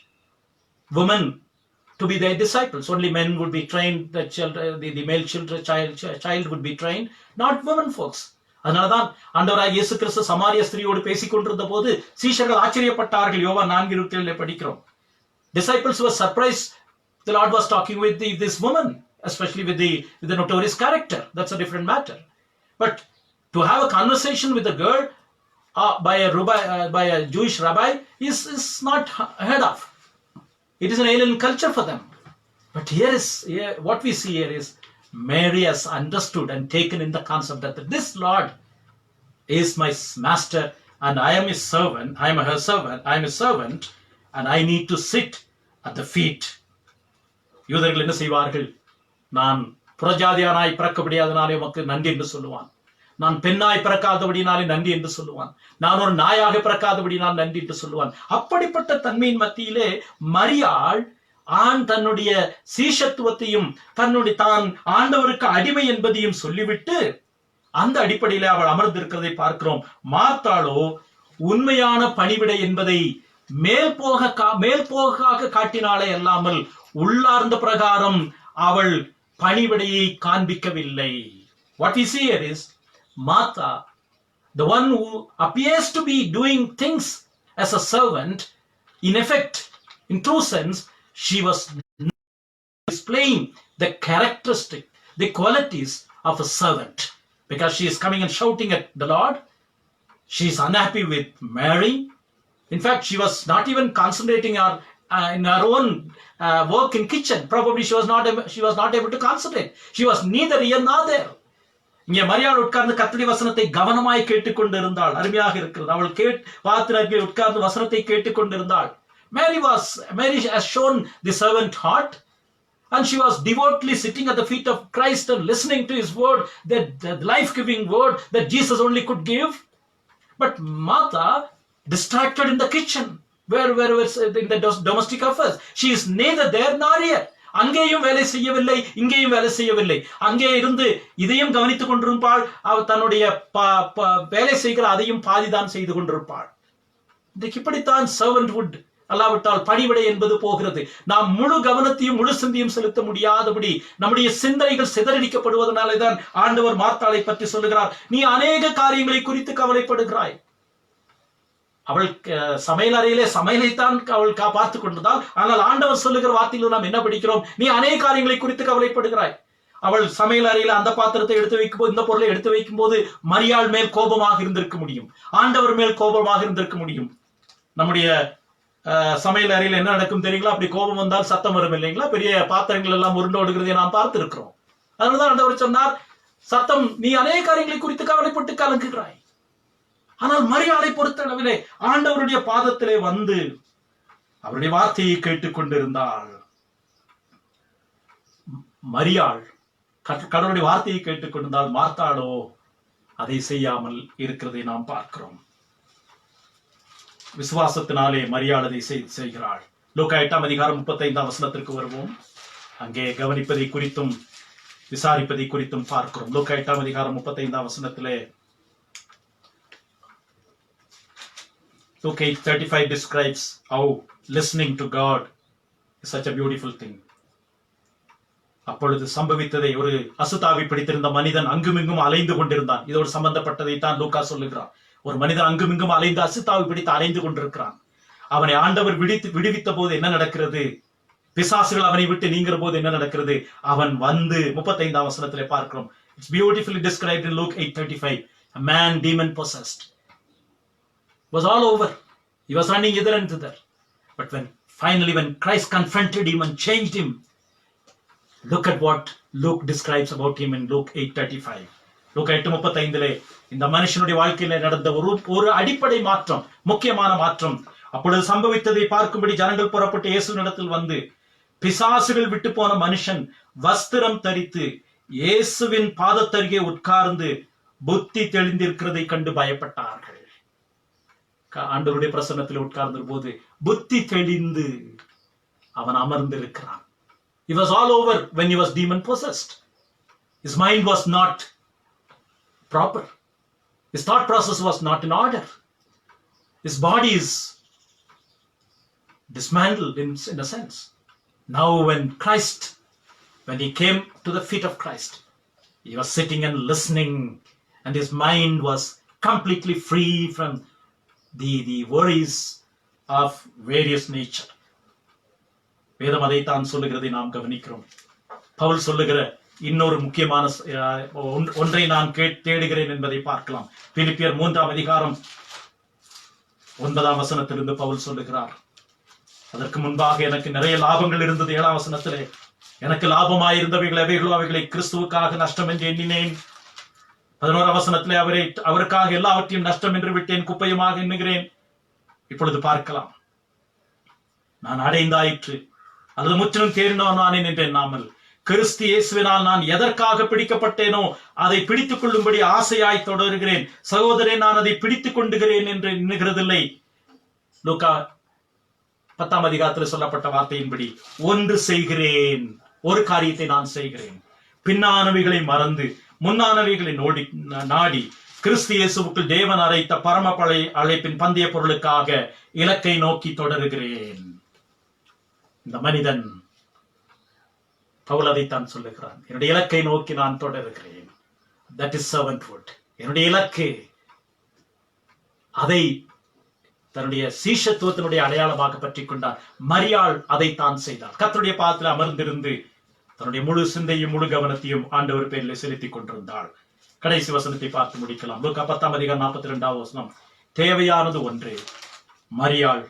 women to be their disciples. Only men would be trained, the male child would be trained, not women folks. அதனால்தான் ஆண்டவராகிய இயேசு கிறிஸ்து சமாரிய ஸ்திரியோடு பேசிக் கொண்டிருந்த போது சீஷர்கள் ஆச்சரியப்பட்டார்கள். யோவான் 4:27 படிக்கிறோம். Disciples were surprised the Lord was talking with this woman, especially with the notorious character. That's a different matter. But to have a conversation with a girl by a Jewish rabbi is not heard of. It is an alien culture for them. But what we see here is Mary has understood and taken in the concept that this Lord is my master and I am his servant. I am his servant and I need to sit at the feet. யூதர்கள் என்ன செய்வார்கள்? நான் புறஜாதியானாய் பிறக்கபடியாதனாலே உமக்கு நன்றி என்று சொல்லுவான். நான் பெண்ணாய் பிறக்காதபடினாலே நன்றி என்று சொல்லுவான். நான் ஒரு நாயாக பிறக்காதபடினால் நன்றி என்று சொல்லுவான். அப்படிப்பட்ட தன்மையின் மத்தியிலே மரியாள் தன்னுடைய சீஷத்துவத்தையும் தான் ஆண்டவருக்கு அடிமை என்பதையும் சொல்லிவிட்டு அந்த அடிப்படையில அவள் அமர்ந்திருக்கிறதை பார்க்கிறோம். மார்த்தாளோ உண்மையான பணிவிடை என்பதை மேல்போகாக காட்டினாலே அல்லாமல் உள்ளார்ந்த பிரகாரம் அவள் பணிவிடையை காண்பிக்கவில்லை. What we see here is Martha, the one who appears to be doing things as a servant, in effect, in true sense, she was displaying the characteristic, the qualities of a servant, because she is coming and shouting at the Lord. She is unhappy with Mary. In fact, she was not even concentrating in her own work in kitchen. Probably she was not able to concentrate. She was neither here nor there. இங்கே மரியாள் உட்கார்ந்து கர்த்தருடைய வசனத்தை கவனமாய் கேட்டுக்கொண்டு இருந்தாள். அருமையாக இருக்கிறது. அவள் வார்த்தைக்கு உட்கார்ந்து வசனத்தை கேட்டுக்கொண்டிருந்தாள். Mary has shown the servant heart, and she was devotedly sitting at the feet of Christ and listening to his word, the life-giving word that Jesus only could give. But Martha, distracted in the kitchen, where in the domestic affairs, she is neither there nor here. அங்கேயும் வேலை செய்யவில்லை, இங்கேயும் வேலை செய்யவில்லை. அங்கே இருந்து இதையும் கவனித்துக் கொண்டிருப்பாள். அவள் தன்னுடைய வேலை செய்கிற அதையும் பாதிதான் செய்து கொண்டிருப்பாள். இன்றைக்கு இப்படித்தான் சர்வன்ட்ஹுட் அல்லாவிட்டால் பணிவிடை என்பது போகிறது. நாம் முழு கவனத்தையும் முழு சிந்தையும் செலுத்த முடியாதபடி நம்முடைய சிந்தனைகள் சிதறடிக்கப்படுவதனாலே தான் ஆண்டவர் மார்த்தாளை பற்றி சொல்லுகிறார், நீ அநேக காரியங்களை குறித்து கவலைப்படுகிறாய். அவள் சமையல் அறையிலே சமையலைத்தான் அவள் பார்த்துக் கொண்டிருந்தாள். ஆனால் ஆண்டவர் சொல்லுகிற வார்த்தையில் நாம் என்ன படிக்கிறோம்? நீ அநேக காரியங்களை குறித்து கவலைப்படுகிறாய். அவள் சமையல் அறையில அந்த பாத்திரத்தை எடுத்து வைக்கும் போது, இந்த பொருளை எடுத்து வைக்கும் போது மரியாள் மேல் கோபமாக இருந்திருக்க முடியும், ஆண்டவர் மேல் கோபமாக இருந்திருக்க முடியும். நம்முடைய சமையல் அறையில் என்ன நடக்கும் தெரியுங்களா? அப்படி கோபம் வந்தால் சத்தம் வரும் இல்லைங்களா? பெரிய பாத்திரங்கள் எல்லாம் உருண்டோடுகிறதை நாம் பார்த்திருக்கிறோம். அதனால்தான் ஆண்டவர் சொன்னார், சத்தம், நீ அநேக காரியங்களை குறித்து கவலைப்பட்டு கலங்குகிறாய். ஆனால் மரியாளை பொறுத்தளவிலே ஆண்டவருடைய பாதத்திலே வந்து அவருடைய வார்த்தையை கேட்டுக்கொண்டிருந்தாள். மரியாள் கடவுளுடைய வார்த்தையை கேட்டுக்கொண்டிருந்தால், மார்த்தாளோ அதை செய்யாமல் இருக்கிறதை நாம் பார்க்கிறோம். விசுவாசத்தினாலே மரியாள் அதை செய்கிறாள். லூக்கா 8ஆம் அதிகாரம் 35ஆம் வசனத்திற்கு வருவோம். அங்கே கவனிப்பதை குறித்தும் விசாரிப்பதை குறித்தும் பார்க்கிறோம். லூக்கா 8ஆம் அதிகாரம் 35ஆம் வசனத்திலே Luke 8:35 describes how listening to God is such a beautiful thing. அப்பொழுது சம்பவித்ததை, ஒரு அசுத்தாவி பிடித்திருந்த மனிதன் அங்குமிங்கும் அலைந்து கொண்டிருந்தான். இதோடு சம்பந்தப்பட்டதை தான் லூக்கா சொல்லுகிறான். ஒரு மனிதன் அங்குமிங்கும் அலைந்து அசுத்தாவி பிடித்து அலைந்து கொண்டிருக்கிறான். அவனை ஆண்டவர் விடுவித்த போது என்ன நடக்கிறது? பிசாசுகள் அவனை விட்டு நீங்கிற போது என்ன நடக்கிறது? அவன் வந்து 35ஆம் வசனத்திலே பார்க்கிறோம். It's beautifully described in Luke 8:35. A man demon possessed was all over. He was running hither and thither. But when Christ confronted him and changed him, look at what Luke describes about him in Luke 8:35. Luke 8:35 இந்த மனுஷனுடைய வாழ்க்கையில நடந்த ஒரு அடிப்படை மாற்றம், முக்கியமான மாற்றம். அப்பொழுது சம்பவித்ததை பார்க்கும்படி ஜனங்கள் புறப்பட்டு இயேசுவினிடத்தில் வந்து, பிசாசுகள் விட்டு போன மனுஷன் வஸ்திரம் தரித்து இயேசுவின் பாதத்தருகே உட்கார்ந்து புத்தி தெளிந்திருக்கிறதை கண்டு பயப்பட்டார்கள். ஆண்டவருடைய பிரசன்னத்தில் உட்கார்ந்த போது புத்தி தெளிந்து அவன் அமர்ந்திருக்கிறான். It was all over when he was demon possessed. His mind was not proper. His thought process was not in order. His body is dismantled in a sense. Now when he came to the feet of Christ, he was sitting and listening, and his mind was completely free from the worries of various nature. வேதம் அதைத்தான் சொல்லுகிறதை நாம் கவனிக்கிறோம். பவுல் சொல்லுகிற இன்னொரு முக்கியமான ஒன்றை நான் தேடுகிறேன் என்பதை பார்க்கலாம். பிலிப்பியர் 3ஆம் அதிகாரம் 9ஆம் வசனத்திலிருந்து பவுல் சொல்லுகிறார், அதற்கு முன்பாக எனக்கு நிறைய லாபங்கள் இருந்தது. 7ஆம் வசனத்திலே, எனக்கு லாபமாயிருந்தவைகள் எவைகளோ அவைகளை கிறிஸ்துவுக்காக நஷ்டம் என்று எண்ணினேன். 11ஆம் வசனத்திலே, அவருக்காக எல்லாவற்றையும் நஷ்டம் என்று விட்டேன், குப்பையுமாக எண்ணுகிறேன். இப்பொழுது பார்க்கலாம், நான் அடைந்தாயிற்று அல்லது முற்றிலும் தேறினவனானேன் என்று எண்ணாமல், கிறிஸ்து இயேசுவினால் நான் எதற்காக பிடிக்கப்பட்டேனோ அதை பிடித்துக் கொள்ளும்படி ஆசையாய் தொடர்கிறேன். சகோதரே, நான் அதை பிடித்துக் கொண்டுகிறேன் என்று எண்ணுகிறதில்லை. லூக்கா 10ஆம் அதிகாரத்தில் சொல்லப்பட்ட வார்த்தையின்படி ஒன்று செய்கிறேன், ஒரு காரியத்தை நான் செய்கிறேன், பின்னானவைகளை மறந்து முன்னானவைகளை நாடி கிறிஸ்து இயேசுவுக்குள் தேவன் அழைத்த பரம அழைப்பின் பந்தய பொருளுக்காக இலக்கை நோக்கி தொடருகிறேன். இந்த மனிதன் பவுல் அதைத்தான் சொல்லுகிறான், என்னுடைய இலக்கை நோக்கி நான் தொடருகிறேன். That is servanthood. என்னுடைய இலக்கு, அதை தன்னுடைய சீஷத்துவத்தினுடைய அடையாளமாக பற்றி கொண்டார். மரியாள் அதைத்தான் செய்தார். கர்த்தருடைய பாதத்தில் அமர்ந்திருந்து தன்னுடைய முழு சிந்தையும் முழு கவனத்தையும் ஆண்டவர் பேரில் செலுத்திக் கொண்டிருந்தாள். கடைசி வசனத்தை பார்த்து முடிக்கலாம். லூக்கா 10ஆம் அதிகாரம் 42ஆம் வசனம், தேவையானது ஒன்று, மரியாள்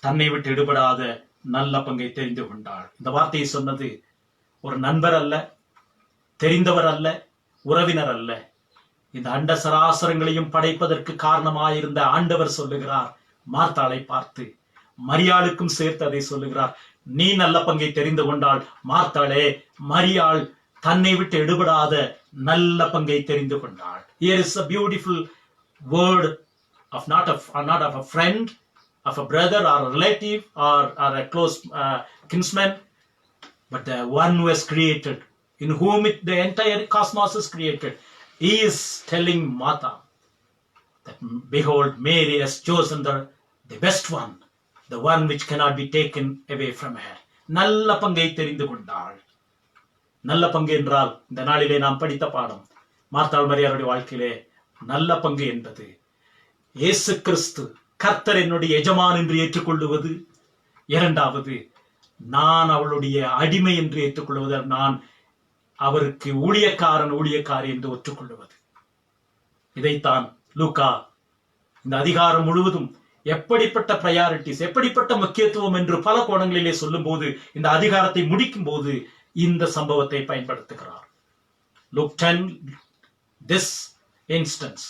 தன்னை விட்டு எடுபடாத நல்ல பங்கை தெரிந்து கொண்டாள். இந்த வார்த்தையை சொன்னது ஒரு நண்பர் அல்ல, தெரிந்தவர் அல்ல, உறவினர் அல்ல. இந்த அண்ட சராசரங்களையும் படைப்பதற்கு காரணமாயிருந்த ஆண்டவர் சொல்லுகிறார் மார்த்தாளை பார்த்து, மரியாளுக்கும் சேர்த்து அதை சொல்லுகிறார், நீ நல்ல பங்கை தெரிந்து கொண்டாள். மார்த்தாளே, மரியாள் தன்னை விட்டு எடுபடாத நல்ல பங்கை தெரிந்து கொண்டாள். Here is a beautiful word of not of a friend, of a brother or a relative or a close kinsman, but the one who has created, in whom the entire cosmos is created. He is telling Martha that, behold, Mary has chosen the best one, the one which cannot be taken away from her. நல்ல பங்கை தெரிந்து கொண்டாள். நல்ல பங்கு என்றால் இந்த நாளிலே நாம் படித்த பாடம். மார்த்தாள் மரியாளுடைய வாழ்க்கையிலே நல்ல பங்கு என்பது இயேசு கிறிஸ்து கர்த்தர் என்னுடைய எஜமான் என்று ஏற்றுக்கொள்ளுவது. இரண்டாவது, நான் அவளுடைய அடிமை என்று ஏற்றுக்கொள்வது. நான் அவருக்கு ஊழியக்காரி என்று ஒற்றுக்கொள்ளுவது. இதைத்தான் லூக்கா இந்த அதிகாரம் முழுவதும் எப்படிப்பட்ட பிரையாரிட்டிஸ், எப்படிப்பட்ட முக்கியத்துவம் என்று பல கோணங்களிலே சொல்லும் போது, இந்த அதிகாரத்தை முடிக்கும் போது இந்த சம்பவத்தை பயன்படுத்துகிறார். Luke 10, this instance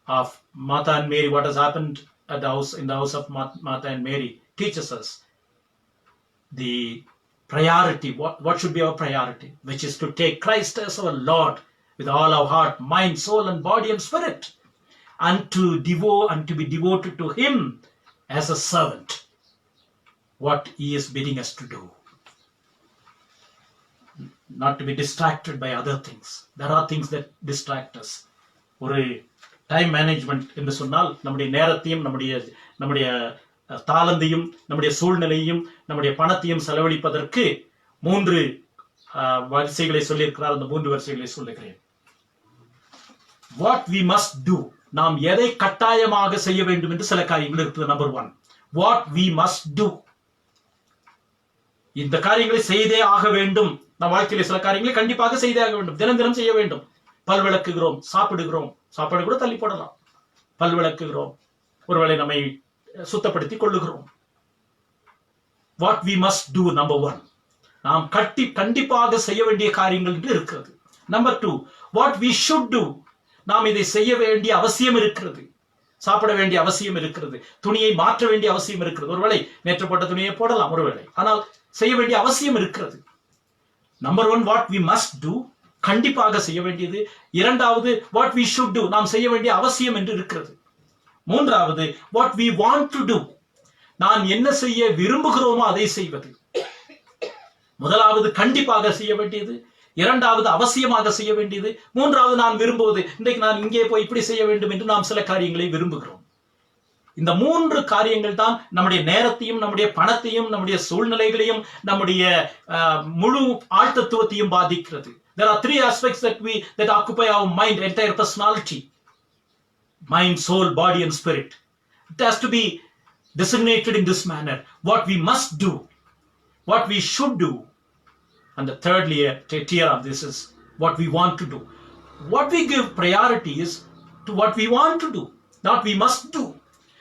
of Martha and Mary, what has happened at in the house of Martha and Mary, teaches us the priority, what should be our priority, which is to take Christ as our Lord with all our heart, mind, soul, and body and spirit, and to be devoted to Him as a servant, what He is bidding us to do. Not to be distracted by other things. There are things that distract us. ஒரு time management என்று சொன்னால் நம்முடைய நேரத்தையும் நம்முடைய தாளந்தையும் நம்முடைய சூழ்நிலையும் நம்முடைய பணத்தையும் செலவழிப்பதற்கு 3 வரிசைகளை சொல்லியிருக்கிறார். அந்த 3 வரிசைகளை சொல்லுகிறேன். What we must do, நாம் எதை கட்டாயமாக செய்ய வேண்டும் என்று சில காரியங்கள் இருக்குது. Number 1, what we must do, இந்த காரியங்களை செய்தே ஆக வேண்டும். நம் வாழ்க்கையில சில காரியங்களை கண்டிப்பாக செய்தே ஆக வேண்டும், தினம் தினம் செய்ய வேண்டும். பல் விளக்குகிறோம், சாப்பிடுகிறோம், சாப்பாடு கூட தள்ளி போடலாம். பல் விளக்குகிறோம், ஒருவேளை நம்மை சுத்தப்படுத்திக் கொள்ளுகிறோம். What we must do, number 1, நாம் கண்டிப்பாக செய்ய வேண்டிய காரியங்கள் என்று இருக்கிறது. Number 2, what we should do, நாம் இதை செய்ய வேண்டிய அவசியம் இருக்கிறது. சாப்பிட வேண்டிய அவசியம் இருக்கிறது, துணியை மாற்ற வேண்டிய அவசியம் இருக்கிறது. ஒருவேளை நேற்று போட்ட துணியை போடலாம் ஒருவேளை, ஆனால் செய்ய வேண்டிய அவசியம் இருக்கிறது. Number 1, what we must do, கண்டிப்பாக செய்ய வேண்டியது. இரண்டாவது, what we should do, நாம் செய்ய வேண்டிய அவசியம் என்று இருக்கிறது. மூன்றாவது, what we want to do, நான் என்ன செய்ய விரும்புகிறோமோ அதை செய்வது. முதலாவது கண்டிப்பாக செய்ய வேண்டியது, இரண்டாவது அவசியமாக செய்ய வேண்டியது, மூன்றாவது நான் விரும்புவது. இன்றைக்கு நான் இங்கே போய் இப்படி செய்ய வேண்டும் என்று நாம் சில காரியங்களை விரும்புகிறோம். இந்த 3 காரியங்கள் தான் நம்முடைய நேரத்தையும் நம்முடைய பணத்தையும் நம்முடைய சூழ்நிலைகளையும் நம்முடைய முழு ஆழ்த்தத்துவத்தையும் பாதிக்கிறது. There are 3 aspects that occupy our mind, entire personality: mind, soul, body, and spirit. It has to be designated in this manner. What we must do, what we should do, and the third tier of this is what we want to do. What we give priority is to what we want to do, not we must do.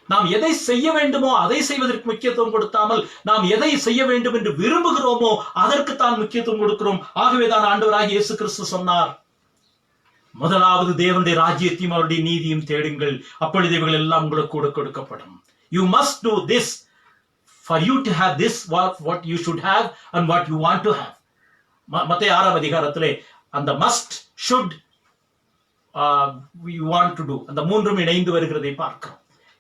நாம் எதை செய்ய வேண்டுமோ அதை செய்வதற்கு முக்கியத்துவம் கொடுத்தாமல் நாம் எதை செய்ய வேண்டும் என்று விரும்புகிறோமோ அதற்கு தான் முக்கியத்துவம் கொடுக்கிறோம். ஆகவேதான் ஆண்டவராகிய இயேசு கிறிஸ்து சொன்னார், முதலாவது தேவனுடைய ராஜ்யத்தையும் அவருடைய நீதியும் தேடுங்கள், அப்பொழுது இவைகள் எல்லாம் உங்களுக்கு கூட கொடுக்கப்படும். You must do this for you to have this, what you should have and what you want to have. மத்தேயு 6ஆம் அதிகாரத்திலே அந்த must, should, we want to do, அந்த மூன்றும் இணைந்து வருகிறதை பார்க்கிறோம்.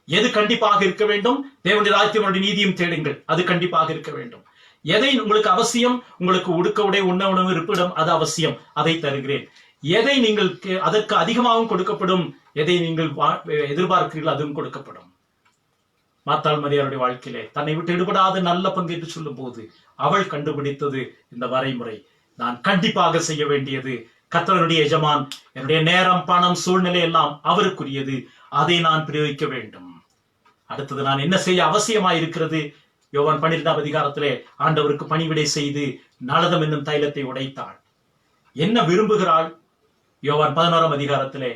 எது கண்டிப்பாக இருக்க வேண்டும்? தேவனுடைய ராஜ்யத்தினுடைய நீதியும் தேடுங்கள், அது கண்டிப்பாக இருக்க வேண்டும். எதை உங்களுக்கு அவசியம்? உங்களுக்கு உடுக்க உடை, உண்ண உணவு, இருப்பிடம், அது அவசியம், அதை தருகிறேன். எதை நீங்கள் அதற்கு அதிகமாகவும் கொடுக்கப்படும், எதை நீங்கள் எதிர்பார்க்கிறீர்கள் அதுவும் கொடுக்கப்படும். மாத்தாள் மரியாளுடைய வாழ்க்கையிலே தன்னை விட்டு எடுபடாத நல்ல பங்கு என்று சொல்லும் போது அவள் கண்டுபிடித்தது இந்த வரைமுறை. நான் கண்டிப்பாக செய்ய வேண்டியது, கர்த்தருடைய எஜமான், என்னுடைய நேரம், பணம், சூழ்நிலை எல்லாம் அவருக்குரியது, அதை நான் பிரயோகிக்க வேண்டும். அடுத்தது நான் என்ன செய்ய அவசியமாய் இருக்கிறது? யோவான் 12ஆம் அதிகாரத்திலே ஆண்டவருக்கு பணிவிடை செய்து நளதம் என்னும் தைலத்தை உடைத்தாள். என்ன விரும்புகிறாள்? யோவான் 11ஆம் அதிகாரத்திலே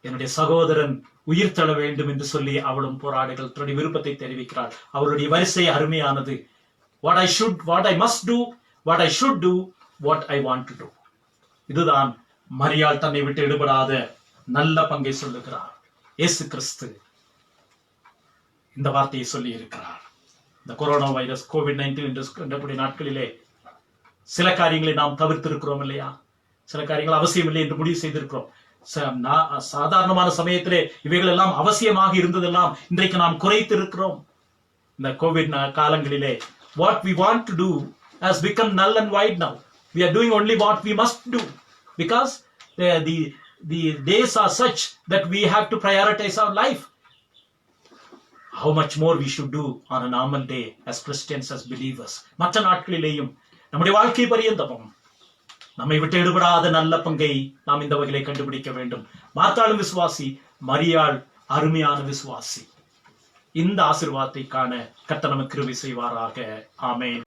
என்னுடைய சகோதரன் உயிர் தள்ள வேண்டும் என்று சொல்லி அவளும் போராடுகள் தன்னுடைய விருப்பத்தை தெரிவிக்கிறாள். அவளுடைய வரிசை அருமையானது. what I must do, what I should do, what I want to do. இதுதான் மரியாள் தன்னை விட்டு எடுபடாத நல்ல பங்கை சொல்லுகிறார். இயேசு கிறிஸ்து இந்த வார்த்தையை சொல்லி இருக்கிறார். இந்த கொரோனா வைரஸ் COVID-19 நாட்களிலே சில காரியங்களை நாம் தவிர்த்திருக்கிறோம் இல்லையா? சில காரியங்கள் அவசியம் இல்லை என்று முடிவு செய்திருக்கிறோம். சாதாரணமான சமயத்திலே இவைகள் எல்லாம் அவசியமாக இருந்ததெல்லாம் இன்றைக்கு நாம் குறைத்து இருக்கிறோம். இந்த கோவிட் காலங்களிலே what we want to do has become null and void now. We are doing only what we must do because the days are such that we have to prioritize our life. How much more we should do on a normal day as Christians, as believers. மற்ற நாட்களிலேயும் நம்முடைய வாழ்க்கை பரியந்தமும் நம்மை விட்டு எடுபடாத நல்ல பங்கை நாம் இந்த வகையிலே கண்டுபிடிக்க வேண்டும். மார்த்தாளும் விசுவாசி, மரியாள் அருமையான விசுவாசி. இந்த ஆசீர்வாதத்தை காண கர்த்தர் நமக்கு கிருபை செய்வாராக. ஆமென்.